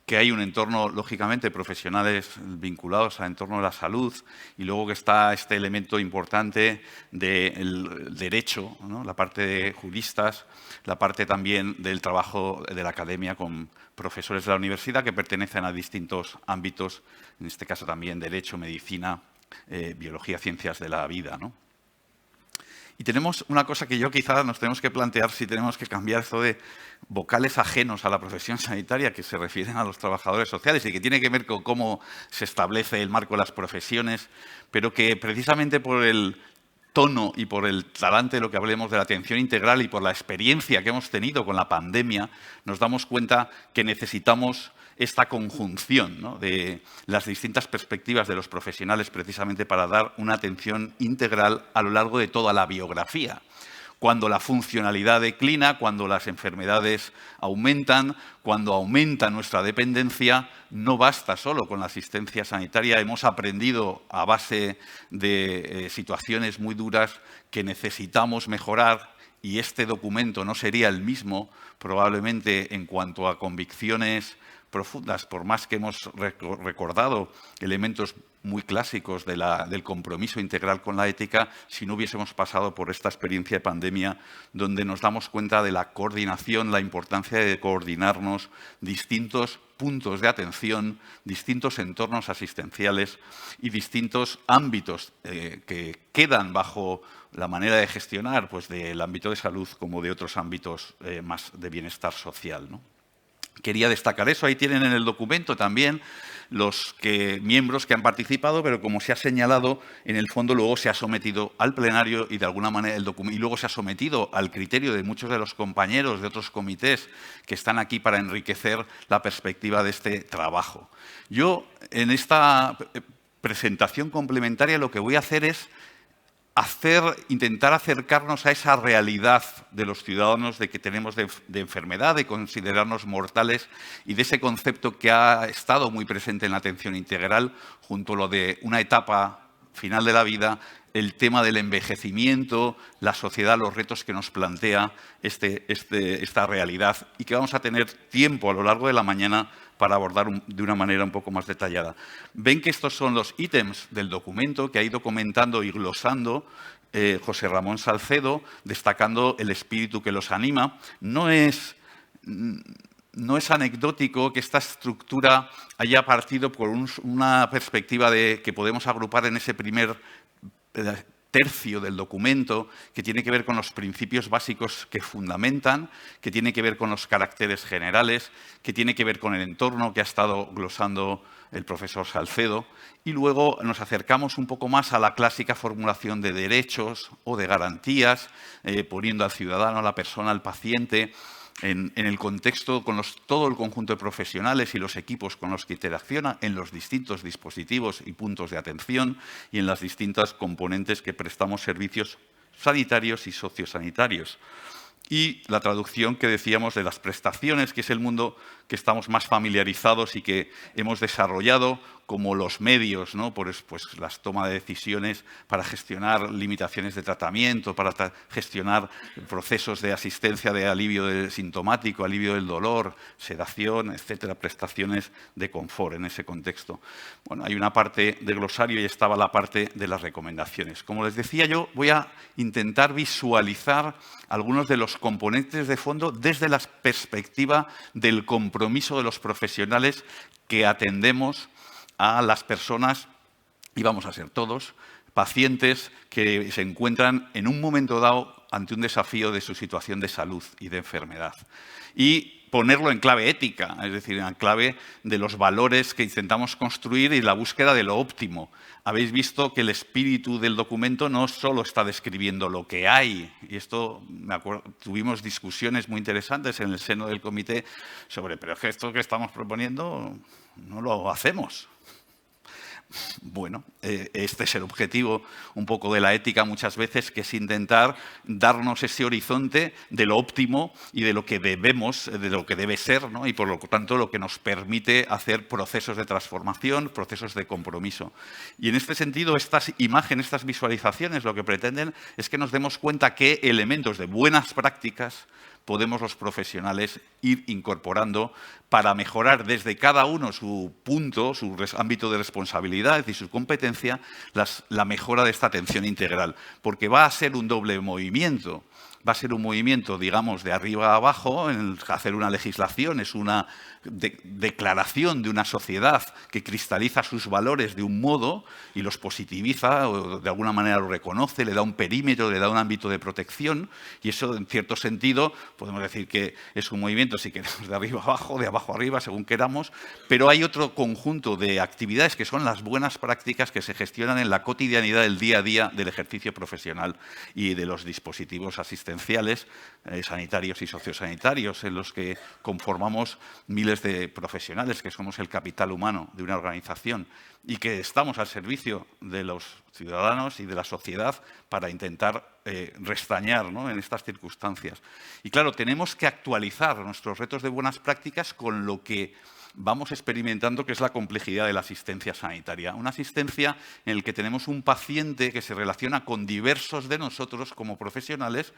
que hay un entorno, lógicamente, profesionales vinculados al entorno de la salud y luego que está este elemento importante del derecho, ¿no? La parte de juristas, la parte también del trabajo de la academia con profesores de la universidad que pertenecen a distintos ámbitos, en este caso también derecho, medicina, biología, ciencias de la vida, ¿no? Y tenemos una cosa que yo quizás nos tenemos que plantear si tenemos que cambiar esto de vocales ajenos a la profesión sanitaria que se refieren a los trabajadores sociales y que tiene que ver con cómo se establece el marco de las profesiones, pero que precisamente por el tono y por el talante de lo que hablemos de la atención integral y por la experiencia que hemos tenido con la pandemia, nos damos cuenta que necesitamos esta conjunción, ¿no?, de las distintas perspectivas de los profesionales precisamente para dar una atención integral a lo largo de toda la biografía. Cuando la funcionalidad declina, cuando las enfermedades aumentan, cuando aumenta nuestra dependencia, no basta solo con la asistencia sanitaria. Hemos aprendido a base de situaciones muy duras que necesitamos mejorar, y este documento no sería el mismo probablemente en cuanto a convicciones profundas, por más que hemos recordado elementos muy clásicos del compromiso integral con la ética, si no hubiésemos pasado por esta experiencia de pandemia donde nos damos cuenta de la coordinación, la importancia de coordinarnos distintos puntos de atención, distintos entornos asistenciales y distintos ámbitos que quedan bajo la manera de gestionar, pues, del ámbito de salud como de otros ámbitos más de bienestar social, ¿no? Quería destacar eso. Ahí tienen en el documento también los miembros que han participado, pero como se ha señalado, en el fondo luego se ha sometido al plenario y de alguna manera y luego se ha sometido al criterio de muchos de los compañeros de otros comités que están aquí para enriquecer la perspectiva de este trabajo. Yo, en esta presentación complementaria, lo que voy a hacer es intentar acercarnos a esa realidad de los ciudadanos de que tenemos de enfermedad, de considerarnos mortales, y de ese concepto que ha estado muy presente en la atención integral, junto a lo de una etapa final de la vida, el tema del envejecimiento, la sociedad, los retos que nos plantea esta realidad, y que vamos a tener tiempo a lo largo de la mañana para abordar de una manera un poco más detallada. Ven que estos son los ítems del documento que ha ido comentando y glosando José Ramón Salcedo, destacando el espíritu que los anima. No es anecdótico que esta estructura haya partido por una perspectiva que podemos agrupar en ese primer tercio del documento, que tiene que ver con los principios básicos que fundamentan, que tiene que ver con los caracteres generales, que tiene que ver con el entorno que ha estado glosando el profesor Salcedo, y luego nos acercamos un poco más a la clásica formulación de derechos o de garantías, poniendo al ciudadano, a la persona, al paciente, en el contexto con todo el conjunto de profesionales y los equipos con los que interacciona, en los distintos dispositivos y puntos de atención y en las distintas componentes que prestamos servicios sanitarios y sociosanitarios. Y la traducción que decíamos de las prestaciones, que es el mundo que estamos más familiarizados y que hemos desarrollado como los medios, ¿no? Pues las tomas de decisiones para gestionar limitaciones de tratamiento, para gestionar procesos de asistencia de alivio sintomático, alivio del dolor, sedación, etcétera, prestaciones de confort en ese contexto. Bueno, hay una parte de glosario y estaba la parte de las recomendaciones. Como les decía, yo voy a intentar visualizar algunos de los componentes de fondo desde la perspectiva del compromiso de los profesionales que atendemos a las personas, y vamos a ser todos, pacientes que se encuentran en un momento dado ante un desafío de su situación de salud y de enfermedad. Y ponerlo en clave ética, es decir, en clave de los valores que intentamos construir y la búsqueda de lo óptimo. Habéis visto que el espíritu del documento no solo está describiendo lo que hay, y esto, me acuerdo, tuvimos discusiones muy interesantes en el seno del comité sobre, pero es que esto que estamos proponiendo no lo hacemos. Bueno, este es el objetivo un poco de la ética muchas veces, que es intentar darnos ese horizonte de lo óptimo y de lo que debemos, de lo que debe ser, ¿no? Y por lo tanto lo que nos permite hacer procesos de transformación, procesos de compromiso. Y en este sentido, estas imágenes, estas visualizaciones, lo que pretenden es que nos demos cuenta qué elementos de buenas prácticas podemos los profesionales ir incorporando para mejorar desde cada uno su punto, su ámbito de responsabilidad y su competencia, la mejora de esta atención integral. Porque va a ser un doble movimiento. Va a ser un movimiento, digamos, de arriba a abajo. Hacer una legislación es una declaración de una sociedad que cristaliza sus valores de un modo y los positiviza, o de alguna manera lo reconoce, le da un perímetro, le da un ámbito de protección, y eso, en cierto sentido, podemos decir que es un movimiento, si queremos, de arriba a abajo, de abajo a arriba, según queramos, pero hay otro conjunto de actividades que son las buenas prácticas que se gestionan en la cotidianidad del día a día del ejercicio profesional y de los dispositivos asistenciales asistenciales, sanitarios y sociosanitarios, en los que conformamos miles de profesionales, que somos el capital humano de una organización y que estamos al servicio de los ciudadanos y de la sociedad para intentar restañar, ¿no?, en estas circunstancias. Y claro, tenemos que actualizar nuestros retos de buenas prácticas con lo que vamos experimentando, que es la complejidad de la asistencia sanitaria. Una asistencia en la que tenemos un paciente que se relaciona con diversos de nosotros como profesionales.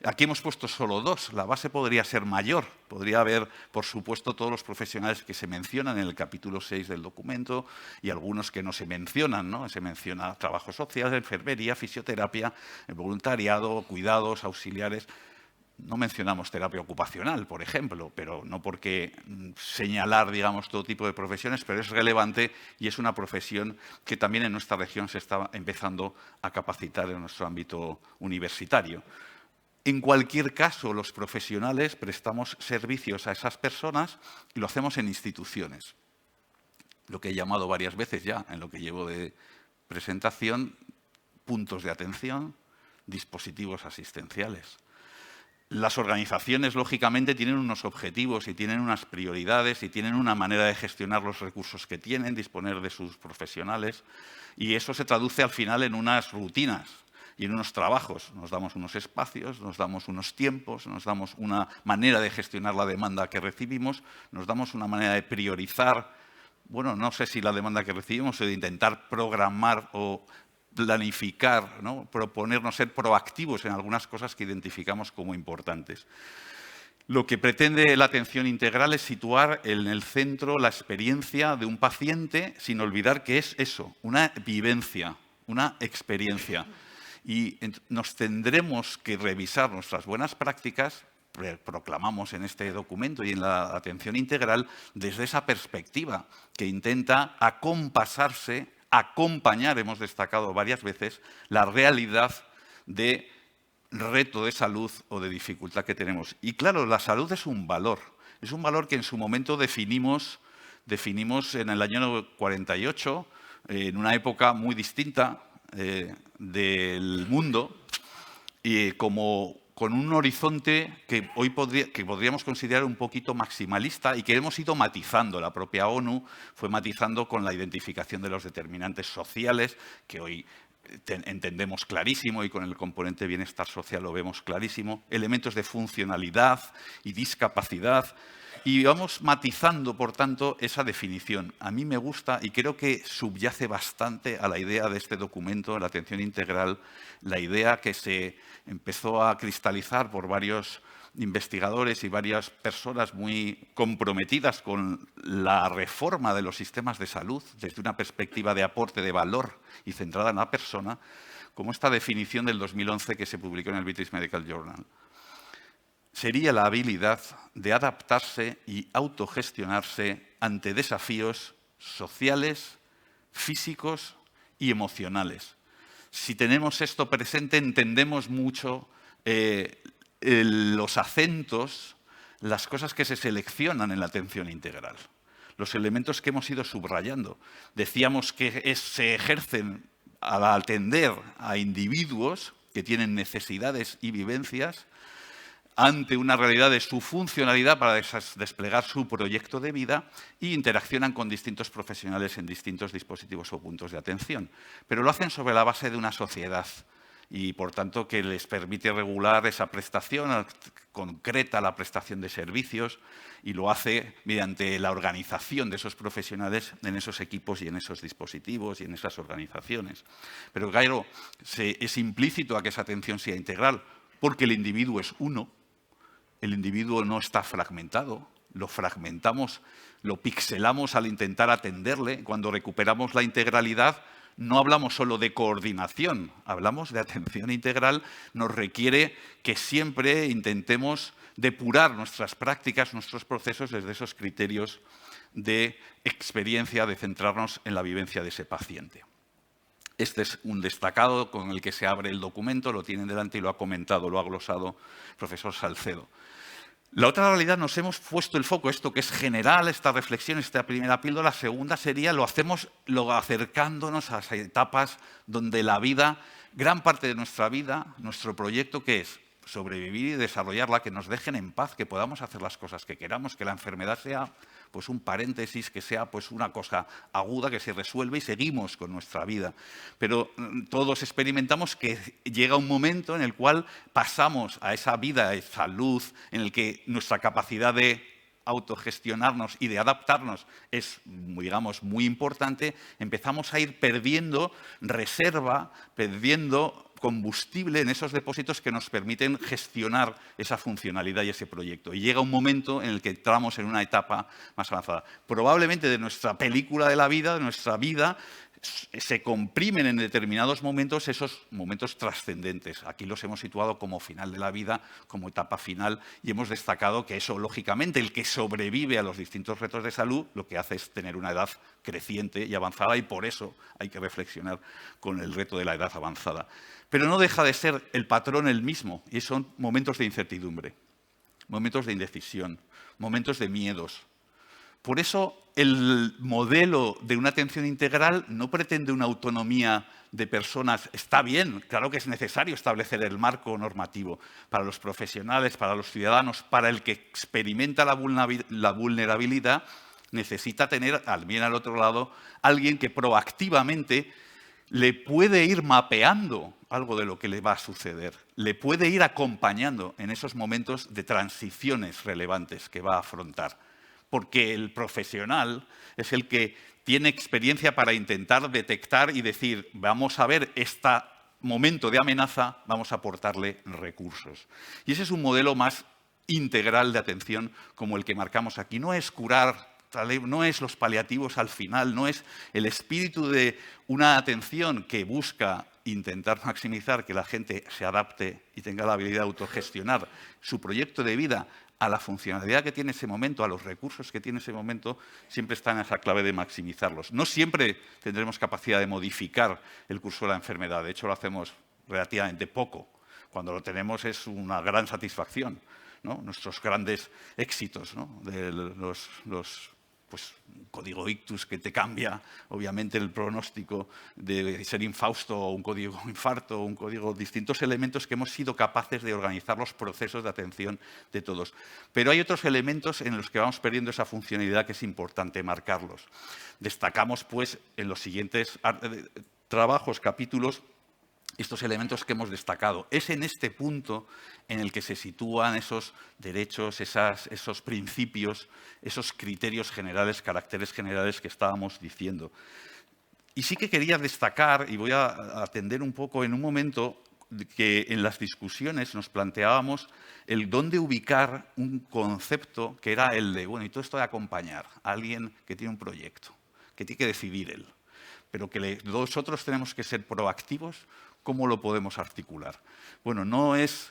Aquí hemos puesto solo dos. La base podría ser mayor. Podría haber, por supuesto, todos los profesionales que se mencionan en el capítulo 6 del documento y algunos que no se mencionan, ¿no? Se menciona trabajo social, enfermería, fisioterapia, voluntariado, cuidados, auxiliares. No mencionamos terapia ocupacional, por ejemplo, pero no por qué señalar, digamos, todo tipo de profesiones, pero es relevante y es una profesión que también en nuestra región se está empezando a capacitar en nuestro ámbito universitario. En cualquier caso, los profesionales prestamos servicios a esas personas y lo hacemos en instituciones. Lo que he llamado varias veces ya, en lo que llevo de presentación, puntos de atención, dispositivos asistenciales. Las organizaciones, lógicamente, tienen unos objetivos y tienen unas prioridades y tienen una manera de gestionar los recursos que tienen, disponer de sus profesionales, y eso se traduce al final en unas rutinas y en unos trabajos. Nos damos unos espacios, nos damos unos tiempos, nos damos una manera de gestionar la demanda que recibimos, nos damos una manera de priorizar, bueno, no sé si la demanda que recibimos o de intentar programar o planificar, ¿no?, proponernos ser proactivos en algunas cosas que identificamos como importantes. Lo que pretende la atención integral es situar en el centro la experiencia de un paciente sin olvidar que es eso, una vivencia, una experiencia. Y nos tendremos que revisar nuestras buenas prácticas, proclamamos en este documento y en la atención integral, desde esa perspectiva que intenta acompañar, hemos destacado varias veces, la realidad de reto de salud o de dificultad que tenemos. Y claro, la salud es un valor que en su momento definimos en el año 48, en una época muy distinta del mundo, y con un horizonte que hoy podríamos considerar un poquito maximalista y que hemos ido matizando. La propia ONU fue matizando con la identificación de los determinantes sociales, que hoy entendemos clarísimo, y con el componente bienestar social lo vemos clarísimo, elementos de funcionalidad y discapacidad, y vamos matizando, por tanto, esa definición. A mí me gusta y creo que subyace bastante a la idea de este documento, la atención integral, la idea que se empezó a cristalizar por varios investigadores y varias personas muy comprometidas con la reforma de los sistemas de salud desde una perspectiva de aporte de valor y centrada en la persona, como esta definición del 2011 que se publicó en el British Medical Journal. Sería la habilidad de adaptarse y autogestionarse ante desafíos sociales, físicos y emocionales. Si tenemos esto presente, entendemos mucho los acentos, las cosas que se seleccionan en la atención integral, los elementos que hemos ido subrayando. Decíamos que se ejercen al atender a individuos que tienen necesidades y vivencias ante una realidad de su funcionalidad para desplegar su proyecto de vida, e interaccionan con distintos profesionales en distintos dispositivos o puntos de atención. Pero lo hacen sobre la base de una sociedad y, por tanto, que les permite regular esa prestación, concreta la prestación de servicios, y lo hace mediante la organización de esos profesionales en esos equipos y en esos dispositivos y en esas organizaciones. Pero, claro, es implícito a que esa atención sea integral, porque el individuo es uno. El individuo no está fragmentado, lo fragmentamos, lo pixelamos al intentar atenderle. Cuando recuperamos la integralidad, no hablamos solo de coordinación, hablamos de atención integral. Nos requiere que siempre intentemos depurar nuestras prácticas, nuestros procesos desde esos criterios de experiencia, de centrarnos en la vivencia de ese paciente. Este es un destacado con el que se abre el documento, lo tienen delante y lo ha comentado, lo ha glosado el profesor Salcedo. La otra realidad, nos hemos puesto el foco, esto que es general, esta reflexión, esta primera píldora. La segunda sería, lo hacemos acercándonos a las etapas donde la vida, gran parte de nuestra vida, nuestro proyecto, ¿qué es? sobrevivir y desarrollarla, que nos dejen en paz, que podamos hacer las cosas que queramos, que la enfermedad sea pues un paréntesis, que sea pues una cosa aguda que se resuelve y seguimos con nuestra vida. Pero todos experimentamos que llega un momento en el cual pasamos a esa vida, a esa luz, en el que nuestra capacidad de autogestionarnos y de adaptarnos es, digamos, muy importante. Empezamos a ir perdiendo reserva, perdiendo combustible en esos depósitos que nos permiten gestionar esa funcionalidad y ese proyecto. Y llega un momento en el que entramos en una etapa más avanzada. Probablemente de nuestra película de la vida, de nuestra vida, se comprimen en determinados momentos esos momentos trascendentes. Aquí los hemos situado como final de la vida, como etapa final, y hemos destacado que eso, lógicamente, el que sobrevive a los distintos retos de salud, lo que hace es tener una edad creciente y avanzada, y por eso hay que reflexionar con el reto de la edad avanzada. Pero no deja de ser el patrón el mismo, y son momentos de incertidumbre, momentos de indecisión, momentos de miedos. Por eso el modelo de una atención integral no pretende una autonomía de personas. Está bien, claro que es necesario establecer el marco normativo para los profesionales, para los ciudadanos, para el que experimenta la vulnerabilidad, necesita tener, bien al otro lado, alguien que proactivamente le puede ir mapeando algo de lo que le va a suceder, le puede ir acompañando en esos momentos de transiciones relevantes que va a afrontar. Porque el profesional es el que tiene experiencia para intentar detectar y decir, vamos a ver este momento de amenaza, vamos a aportarle recursos. Y ese es un modelo más integral de atención como el que marcamos aquí. No es curar, no es los paliativos al final, no es el espíritu de una atención que busca intentar maximizar que la gente se adapte y tenga la habilidad de autogestionar su proyecto de vida a la funcionalidad que tiene ese momento, a los recursos que tiene ese momento, siempre está en esa clave de maximizarlos. No siempre tendremos capacidad de modificar el curso de la enfermedad. De hecho, lo hacemos relativamente poco. Cuando lo tenemos es una gran satisfacción, ¿no? Nuestros grandes éxitos, ¿no? De pues, un código ictus que te cambia, obviamente, el pronóstico de ser infausto, o un código infarto, o un código, distintos elementos que hemos sido capaces de organizar los procesos de atención de todos. Pero hay otros elementos en los que vamos perdiendo esa funcionalidad que es importante marcarlos. Destacamos, pues, en los siguientes trabajos, capítulos, estos elementos que hemos destacado. Es en este punto en el que se sitúan esos derechos, esos principios, esos criterios generales, caracteres generales que estábamos diciendo. Y sí que quería destacar, y voy a atender un poco en un momento, que en las discusiones nos planteábamos el dónde ubicar un concepto que era el de, bueno, y todo esto de acompañar a alguien que tiene un proyecto, que tiene que decidir él, pero que nosotros tenemos que ser proactivos. ¿Cómo lo podemos articular? Bueno, es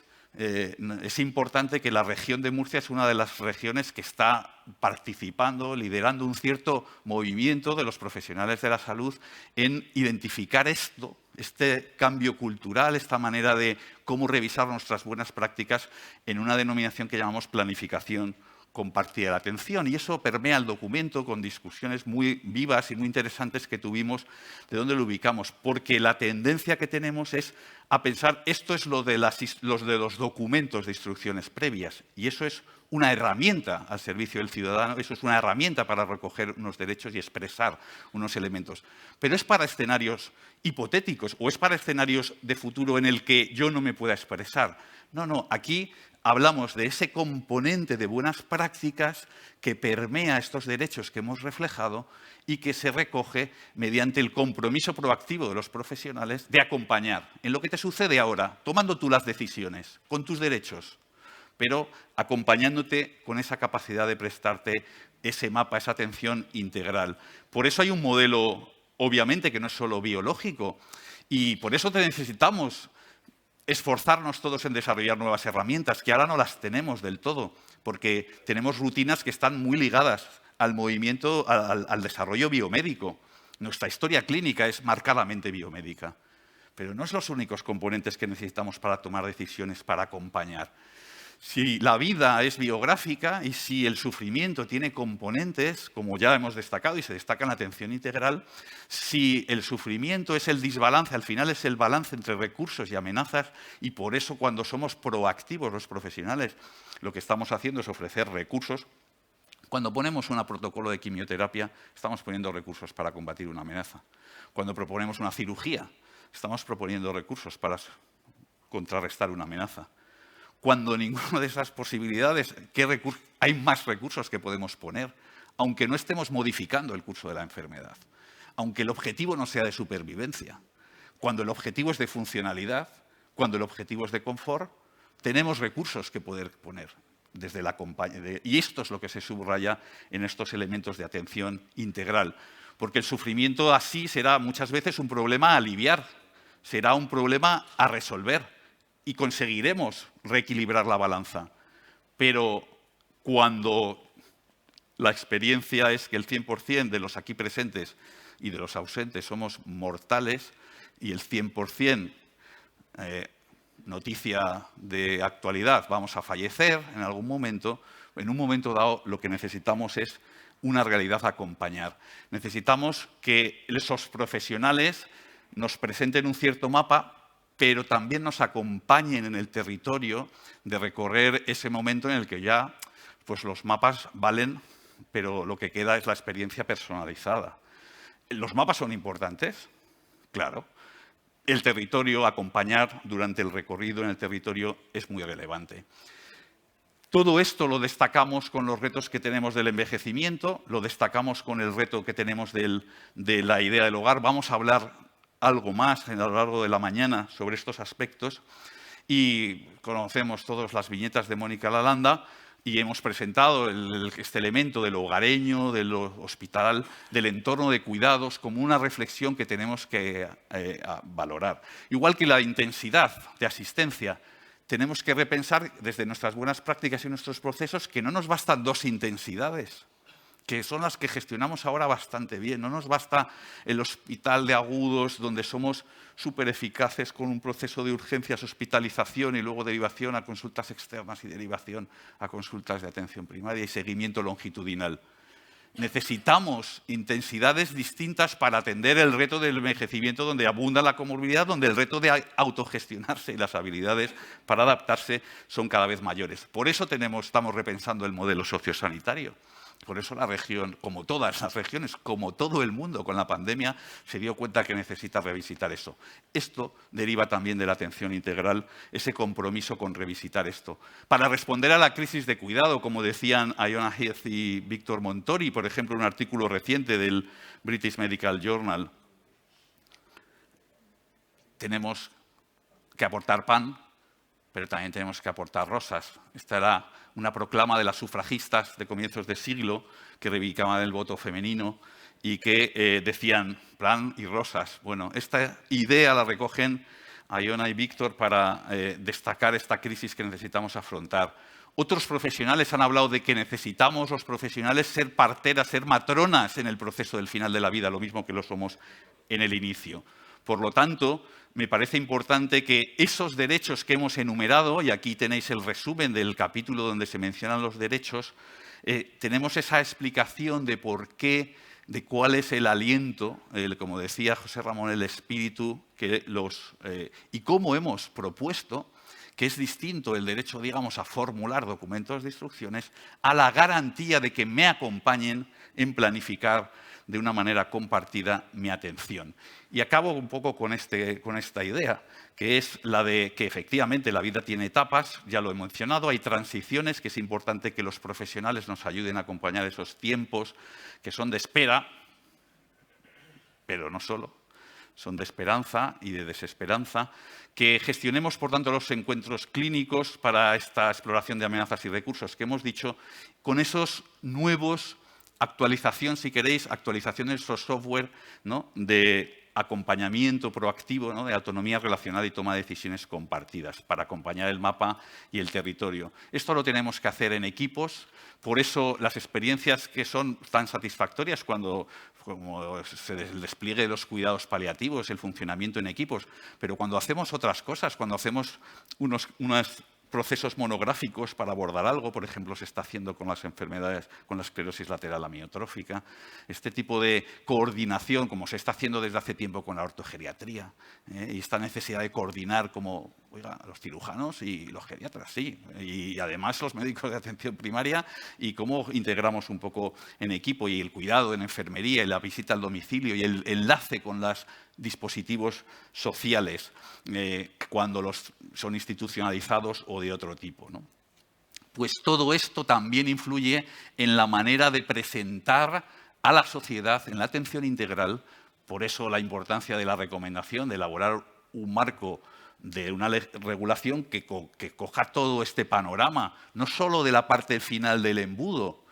importante que la región de Murcia es una de las regiones que está participando, liderando un cierto movimiento de los profesionales de la salud en identificar este cambio cultural, esta manera de cómo revisar nuestras buenas prácticas en una denominación que llamamos planificación compartida de la atención, y eso permea el documento con discusiones muy vivas y muy interesantes que tuvimos de dónde lo ubicamos, porque la tendencia que tenemos es a pensar esto es lo de los documentos de instrucciones previas, y eso es una herramienta al servicio del ciudadano, eso es una herramienta para recoger unos derechos y expresar unos elementos. Pero es para escenarios hipotéticos o es para escenarios de futuro en el que yo no me pueda expresar. No, aquí hablamos de ese componente de buenas prácticas que permea estos derechos que hemos reflejado y que se recoge mediante el compromiso proactivo de los profesionales de acompañar en lo que te sucede ahora, tomando tú las decisiones, con tus derechos, pero acompañándote con esa capacidad de prestarte ese mapa, esa atención integral. Por eso hay un modelo, obviamente, que no es solo biológico, y por eso te necesitamos esforzarnos todos en desarrollar nuevas herramientas, que ahora no las tenemos del todo, porque tenemos rutinas que están muy ligadas al movimiento, al desarrollo biomédico. Nuestra historia clínica es marcadamente biomédica, pero no son los únicos componentes que necesitamos para tomar decisiones, para acompañar. Si la vida es biográfica y si el sufrimiento tiene componentes, como ya hemos destacado y se destaca en la atención integral, si el sufrimiento es el desbalance, al final es el balance entre recursos y amenazas, y por eso cuando somos proactivos los profesionales, lo que estamos haciendo es ofrecer recursos. Cuando ponemos un protocolo de quimioterapia, estamos poniendo recursos para combatir una amenaza. Cuando proponemos una cirugía, estamos proponiendo recursos para contrarrestar una amenaza. Cuando ninguna de esas posibilidades, hay más recursos que podemos poner, aunque no estemos modificando el curso de la enfermedad, aunque el objetivo no sea de supervivencia. Cuando el objetivo es de funcionalidad, cuando el objetivo es de confort, tenemos recursos que poder poner desde la compañía. Y esto es lo que se subraya en estos elementos de atención integral, porque el sufrimiento así será muchas veces un problema a aliviar, será un problema a resolver. Y conseguiremos reequilibrar la balanza. Pero cuando la experiencia es que el 100% de los aquí presentes y de los ausentes somos mortales y el 100%, noticia de actualidad, vamos a fallecer en algún momento, en un momento dado lo que necesitamos es una realidad a acompañar. Necesitamos que esos profesionales nos presenten un cierto mapa, pero también nos acompañen en el territorio de recorrer ese momento en el que ya pues los mapas valen, pero lo que queda es la experiencia personalizada. ¿Los mapas son importantes? Claro. El territorio, acompañar durante el recorrido en el territorio es muy relevante. Todo esto lo destacamos con los retos que tenemos del envejecimiento, lo destacamos con el reto que tenemos de la idea del hogar. Vamos a hablar algo más a lo largo de la mañana sobre estos aspectos y conocemos todas las viñetas de Mónica Lalanda y hemos presentado este elemento de lo hogareño, de lo hospital, del entorno de cuidados como una reflexión que tenemos que valorar. Igual que la intensidad de asistencia, tenemos que repensar desde nuestras buenas prácticas y nuestros procesos que no nos bastan 2 intensidades, que son las que gestionamos ahora bastante bien. No nos basta el hospital de agudos, donde somos súper eficaces con un proceso de urgencias, hospitalización y luego derivación a consultas externas y derivación a consultas de atención primaria y seguimiento longitudinal. Necesitamos intensidades distintas para atender el reto del envejecimiento, donde abunda la comorbilidad, donde el reto de autogestionarse y las habilidades para adaptarse son cada vez mayores. Por eso estamos repensando el modelo sociosanitario. Por eso la región, como todas las regiones, como todo el mundo con la pandemia, se dio cuenta que necesita revisitar eso. Esto deriva también de la atención integral, ese compromiso con revisitar esto. Para responder a la crisis de cuidado, como decían Iona Heath y Víctor Montori, por ejemplo, un artículo reciente del British Medical Journal, tenemos que aportar pan, pero también tenemos que aportar rosas. Esta era una proclama de las sufragistas de comienzos de siglo que reivindicaban el voto femenino y que decían pan y rosas. Bueno, esta idea la recogen Iona y Víctor para destacar esta crisis que necesitamos afrontar. Otros profesionales han hablado de que necesitamos los profesionales ser parteras, ser matronas en el proceso del final de la vida, lo mismo que lo somos en el inicio. Por lo tanto, me parece importante que esos derechos que hemos enumerado, y aquí tenéis el resumen del capítulo donde se mencionan los derechos, tenemos esa explicación de por qué, de cuál es el aliento, como decía José Ramón, el espíritu, y cómo hemos propuesto que es distinto el derecho, digamos, a formular documentos de instrucciones a la garantía de que me acompañen en planificar de una manera compartida mi atención. Y acabo un poco con esta idea, que es la de que efectivamente la vida tiene etapas, ya lo he mencionado, hay transiciones, que es importante que los profesionales nos ayuden a acompañar esos tiempos que son de espera, pero no solo, son de esperanza y de desesperanza, que gestionemos, por tanto, los encuentros clínicos para esta exploración de amenazas y recursos que hemos dicho, con esos nuevos actualización, si queréis, actualización de nuestro software, ¿no?, de acompañamiento proactivo, ¿no?, de autonomía relacional y toma de decisiones compartidas para acompañar el mapa y el territorio. Esto lo tenemos que hacer en equipos, por eso las experiencias que son tan satisfactorias como el despliegue de los cuidados paliativos, el funcionamiento en equipos, pero cuando hacemos otras cosas, cuando hacemos unos procesos monográficos para abordar algo, por ejemplo, se está haciendo con las enfermedades, con la esclerosis lateral amiotrófica, este tipo de coordinación, como se está haciendo desde hace tiempo con la ortogeriatría, y esta necesidad de coordinar como, oiga, los cirujanos y los geriatras, sí, y además los médicos de atención primaria, y cómo integramos un poco en equipo, y el cuidado en enfermería, y la visita al domicilio, y el enlace con los dispositivos sociales cuando son institucionalizados o de otro tipo, ¿no? Pues todo esto también influye en la manera de presentar a la sociedad en la atención integral. Por eso la importancia de la recomendación de elaborar un marco de una regulación que coja todo este panorama, no solo de la parte final del embudo,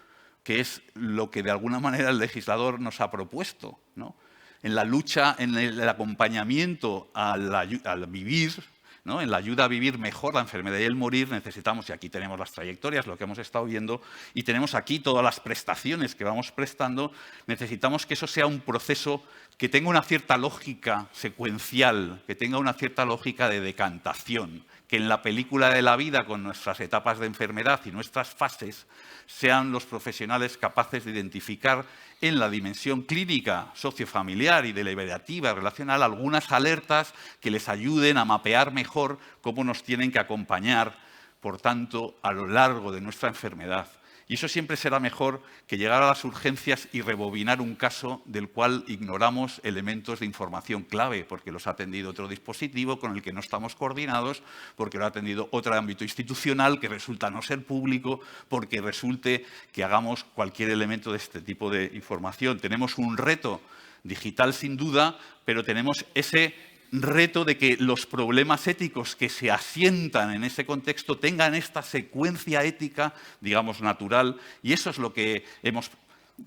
que es lo que de alguna manera el legislador nos ha propuesto, ¿no? En la lucha, en el acompañamiento al vivir, ¿no? En la ayuda a vivir mejor la enfermedad y el morir, necesitamos, y aquí tenemos las trayectorias, lo que hemos estado viendo, y tenemos aquí todas las prestaciones que vamos prestando, necesitamos que eso sea un proceso que tenga una cierta lógica secuencial, que tenga una cierta lógica de decantación, que en la película de la vida, con nuestras etapas de enfermedad y nuestras fases, sean los profesionales capaces de identificar en la dimensión clínica, sociofamiliar y deliberativa, relacional, algunas alertas que les ayuden a mapear mejor cómo nos tienen que acompañar, por tanto, a lo largo de nuestra enfermedad. Y eso siempre será mejor que llegar a las urgencias y rebobinar un caso del cual ignoramos elementos de información clave, porque los ha atendido otro dispositivo con el que no estamos coordinados, porque lo ha atendido otro ámbito institucional que resulta no ser público, porque resulte que hagamos cualquier elemento de este tipo de información. Tenemos un reto digital sin duda, pero tenemos ese reto de que los problemas éticos que se asientan en ese contexto tengan esta secuencia ética, digamos, natural, y eso es lo que hemos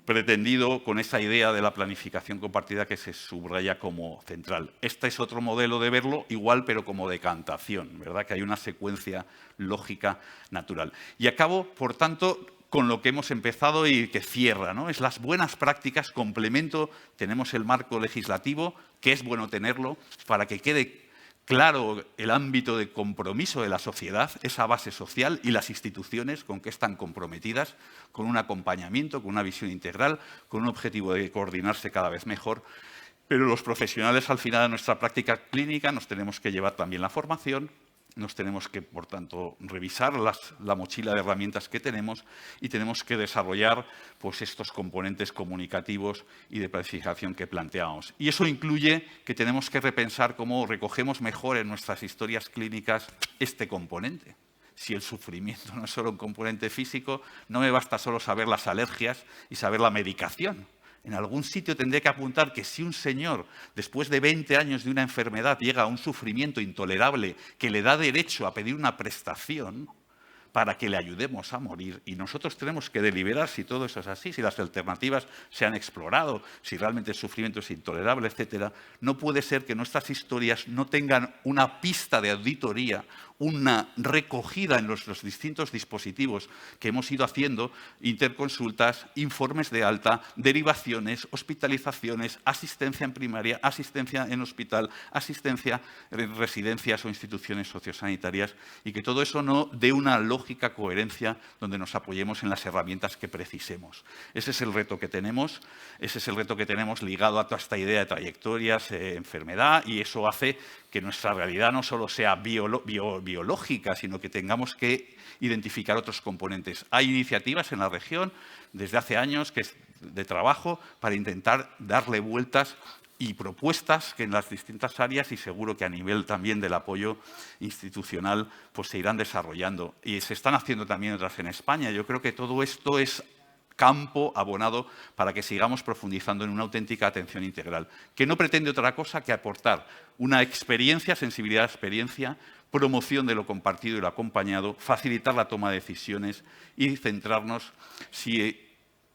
pretendido con esa idea de la planificación compartida que se subraya como central. Este es otro modelo de verlo, igual, pero como decantación, ¿verdad? Que hay una secuencia lógica natural. Y acabo, por tanto, con lo que hemos empezado y que cierra, ¿no? Es las buenas prácticas, complemento, tenemos el marco legislativo, que es bueno tenerlo, para que quede claro el ámbito de compromiso de la sociedad, esa base social y las instituciones con que están comprometidas, con un acompañamiento, con una visión integral, con un objetivo de coordinarse cada vez mejor. Pero los profesionales, al final de nuestra práctica clínica, nos tenemos que llevar también la formación, nos tenemos que, por tanto, revisar la mochila de herramientas que tenemos y tenemos que desarrollar pues, estos componentes comunicativos y de planificación que planteamos. Y eso incluye que tenemos que repensar cómo recogemos mejor en nuestras historias clínicas este componente. Si el sufrimiento no es solo un componente físico, no me basta solo saber las alergias y saber la medicación. En algún sitio tendré que apuntar que si un señor, después de 20 años de una enfermedad, llega a un sufrimiento intolerable que le da derecho a pedir una prestación para que le ayudemos a morir, y nosotros tenemos que deliberar si todo eso es así, si las alternativas se han explorado, si realmente el sufrimiento es intolerable, etcétera, no puede ser que nuestras historias no tengan una pista de auditoría, una recogida en los distintos dispositivos que hemos ido haciendo, interconsultas, informes de alta, derivaciones, hospitalizaciones, asistencia en primaria, asistencia en hospital, asistencia en residencias o instituciones sociosanitarias, y que todo eso no dé una lógica coherencia donde nos apoyemos en las herramientas que precisemos. Ese es el reto que tenemos, ligado a toda esta idea de trayectorias, enfermedad, y eso hace que nuestra realidad no solo sea biológica, sino que tengamos que identificar otros componentes. Hay iniciativas en la región desde hace años de trabajo para intentar darle vueltas y propuestas que en las distintas áreas, y seguro que a nivel también del apoyo institucional, pues se irán desarrollando. Y se están haciendo también otras en España. Yo creo que todo esto es campo abonado para que sigamos profundizando en una auténtica atención integral, que no pretende otra cosa que aportar una experiencia, sensibilidad a la experiencia, promoción de lo compartido y lo acompañado, facilitar la toma de decisiones y centrarnos, si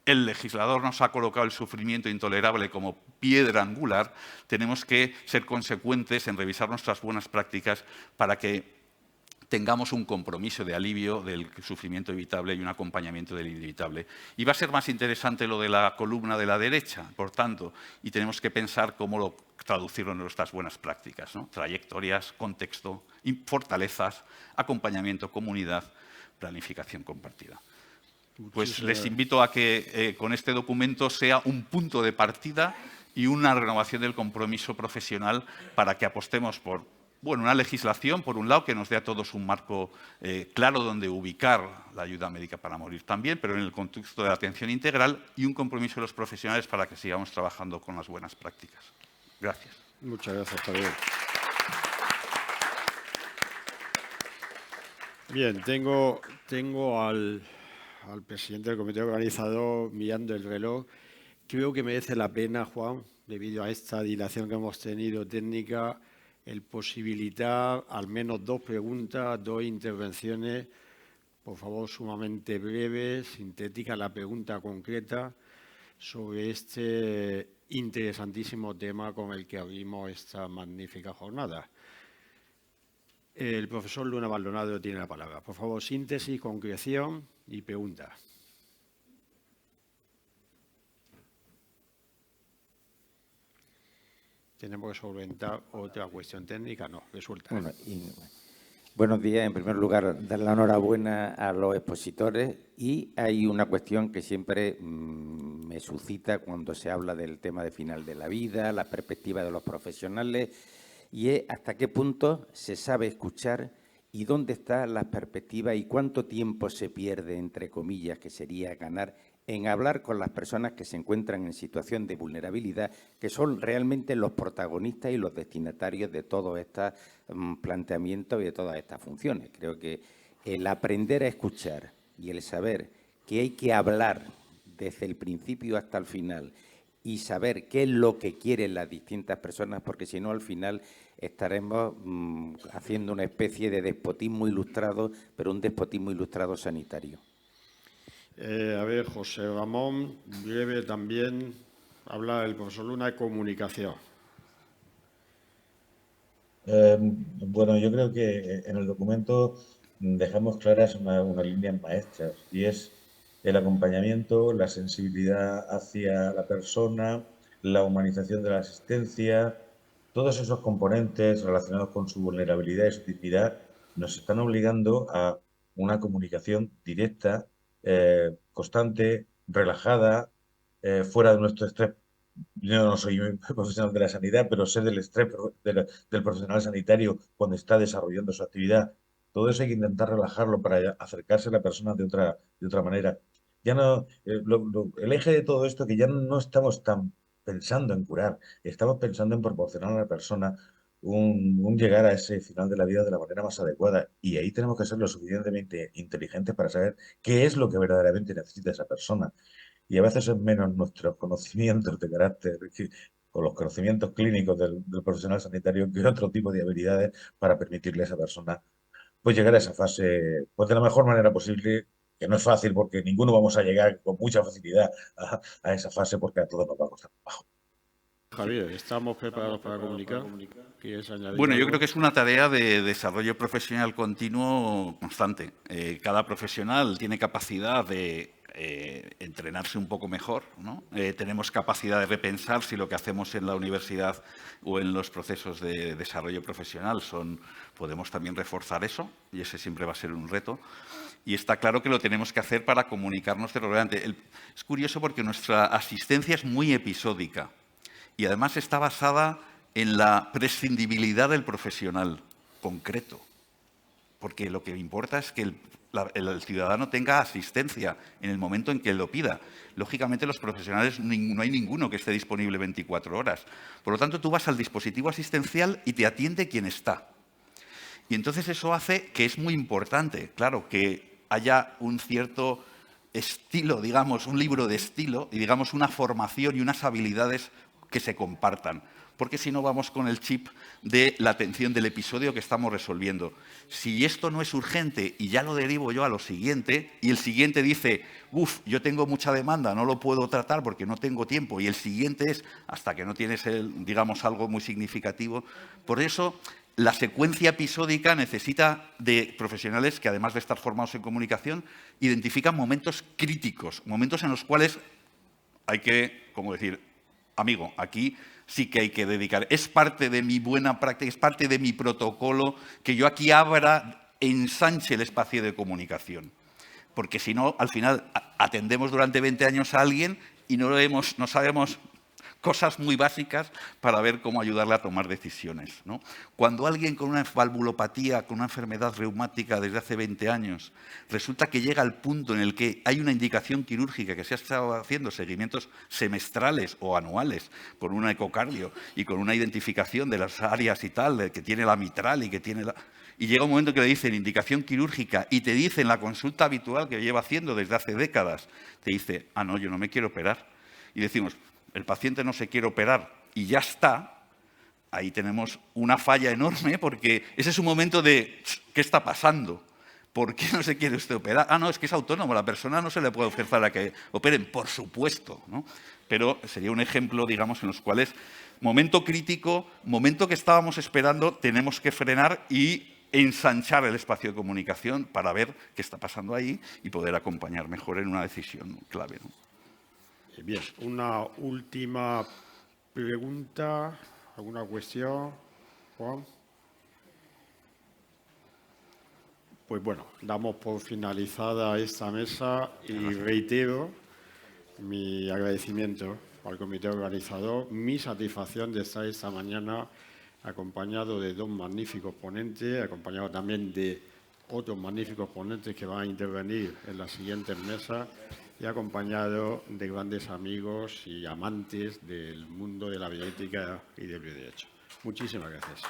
el legislador nos ha colocado el sufrimiento intolerable como piedra angular, tenemos que ser consecuentes en revisar nuestras buenas prácticas para que tengamos un compromiso de alivio del sufrimiento evitable y un acompañamiento del inevitable. Y va a ser más interesante lo de la columna de la derecha, por tanto, y tenemos que pensar cómo traducirlo en nuestras buenas prácticas, ¿no? Trayectorias, contexto, fortalezas, acompañamiento, comunidad, planificación compartida. Pues les invito a que con este documento sea un punto de partida y una renovación del compromiso profesional para que apostemos por una legislación, por un lado, que nos dé a todos un marco claro donde ubicar la ayuda médica para morir también, pero en el contexto de la atención integral, y un compromiso de los profesionales para que sigamos trabajando con las buenas prácticas. Gracias. Muchas gracias, Javier. Bien, tengo al presidente del comité organizador mirando el reloj. Creo que merece la pena, Juan, debido a esta dilación que hemos tenido técnica, el posibilitar al menos 2 preguntas, 2 intervenciones, por favor, sumamente breves, sintéticas, la pregunta concreta sobre este interesantísimo tema con el que abrimos esta magnífica jornada. El profesor Luna Maldonado tiene la palabra. Por favor, síntesis, concreción y pregunta. ¿Tenemos que solventar otra cuestión técnica? No, resuelta. Buenos días. En primer lugar, dar la enhorabuena a los expositores, y hay una cuestión que siempre me suscita cuando se habla del tema de final de la vida, la perspectiva de los profesionales, y es hasta qué punto se sabe escuchar y dónde están las perspectivas y cuánto tiempo se pierde, entre comillas, que sería ganar en hablar con las personas que se encuentran en situación de vulnerabilidad, que son realmente los protagonistas y los destinatarios de todos estos planteamientos y de todas estas funciones. Creo que el aprender a escuchar y el saber que hay que hablar desde el principio hasta el final y saber qué es lo que quieren las distintas personas, porque si no, al final estaremos haciendo una especie de despotismo ilustrado, pero un despotismo ilustrado sanitario. A ver, José Ramón, breve también, habla el profesor Luna de comunicación. Bueno, yo creo que en el documento dejamos claras unas líneas maestras, y es el acompañamiento, la sensibilidad hacia la persona, la humanización de la asistencia. Todos esos componentes relacionados con su vulnerabilidad y su dignidad nos están obligando a una comunicación directa, constante, relajada, fuera de nuestro estrés. Yo no soy profesional de la sanidad, pero sé del estrés del profesional sanitario cuando está desarrollando su actividad. Todo eso hay que intentar relajarlo para acercarse a la persona de otra manera. Ya no, el eje de todo esto es que ya no estamos tan pensando en curar, estamos pensando en proporcionar a la persona un llegar a ese final de la vida de la manera más adecuada, y ahí tenemos que ser lo suficientemente inteligentes para saber qué es lo que verdaderamente necesita esa persona. Y a veces es menos nuestros conocimientos de carácter o los conocimientos clínicos del profesional sanitario que otro tipo de habilidades para permitirle a esa persona pues llegar a esa fase pues de la mejor manera posible, que no es fácil porque ninguno vamos a llegar con mucha facilidad a esa fase, porque a todos nos va a costar trabajo. Javier, ¿estamos preparados para comunicar? ¿Quieres añadir Bueno, yo algo? creo que es una tarea de desarrollo profesional continuo constante. Cada profesional tiene capacidad de entrenarse un poco mejor, ¿no? Tenemos capacidad de repensar si lo que hacemos en la universidad o en los procesos de desarrollo profesional podemos también reforzar eso, y ese siempre va a ser un reto. Y está claro que lo tenemos que hacer para comunicarnos de lo relevante. Es curioso porque nuestra asistencia es muy episódica y además está basada en la prescindibilidad del profesional concreto, porque lo que importa es que el ciudadano tenga asistencia en el momento en que lo pida. Lógicamente, los profesionales no hay ninguno que esté disponible 24 horas. Por lo tanto, tú vas al dispositivo asistencial y te atiende quien está. Y entonces eso hace que es muy importante, claro, que haya un cierto estilo, digamos, un libro de estilo y, digamos, una formación y unas habilidades que se compartan, porque si no vamos con el chip de la atención del episodio que estamos resolviendo. Si esto no es urgente y ya lo derivo yo a lo siguiente, y el siguiente dice, yo tengo mucha demanda, no lo puedo tratar porque no tengo tiempo, y el siguiente es hasta que no tienes, digamos, algo muy significativo. Por eso la secuencia episódica necesita de profesionales que, además de estar formados en comunicación, identifican momentos críticos, momentos en los cuales hay que, como decir, amigo, aquí sí que hay que dedicar. Es parte de mi buena práctica, es parte de mi protocolo que yo aquí ensanche el espacio de comunicación. Porque si no, al final atendemos durante 20 años a alguien y no sabemos cosas muy básicas para ver cómo ayudarle a tomar decisiones, ¿no? Cuando alguien con una valvulopatía, con una enfermedad reumática desde hace 20 años, resulta que llega al punto en el que hay una indicación quirúrgica, que se ha estado haciendo seguimientos semestrales o anuales con un ecocardio y con una identificación de las áreas y tal, de que tiene la mitral y que tiene la... Y llega un momento que le dicen indicación quirúrgica y te dicen la consulta habitual que lleva haciendo desde hace décadas, te dice, ah, no, yo no me quiero operar. Y decimos, el paciente no se quiere operar y ya está, ahí tenemos una falla enorme porque ese es un momento de ¿qué está pasando? ¿Por qué no se quiere usted operar? Ah, no, es que es autónomo, la persona no se le puede ofrecer a que operen, por supuesto, ¿no? Pero sería un ejemplo, digamos, en los cuales momento crítico, momento que estábamos esperando, tenemos que frenar y ensanchar el espacio de comunicación para ver qué está pasando ahí y poder acompañar mejor en una decisión clave, ¿no? Bien, una última pregunta, ¿alguna cuestión, Juan? Pues bueno, damos por finalizada esta mesa y reitero mi agradecimiento al comité organizador, mi satisfacción de estar esta mañana acompañado de dos magníficos ponentes, acompañado también de otros magníficos ponentes que van a intervenir en las siguientes mesas y acompañado de grandes amigos y amantes del mundo de la bioética y del bioderecho. Muchísimas gracias.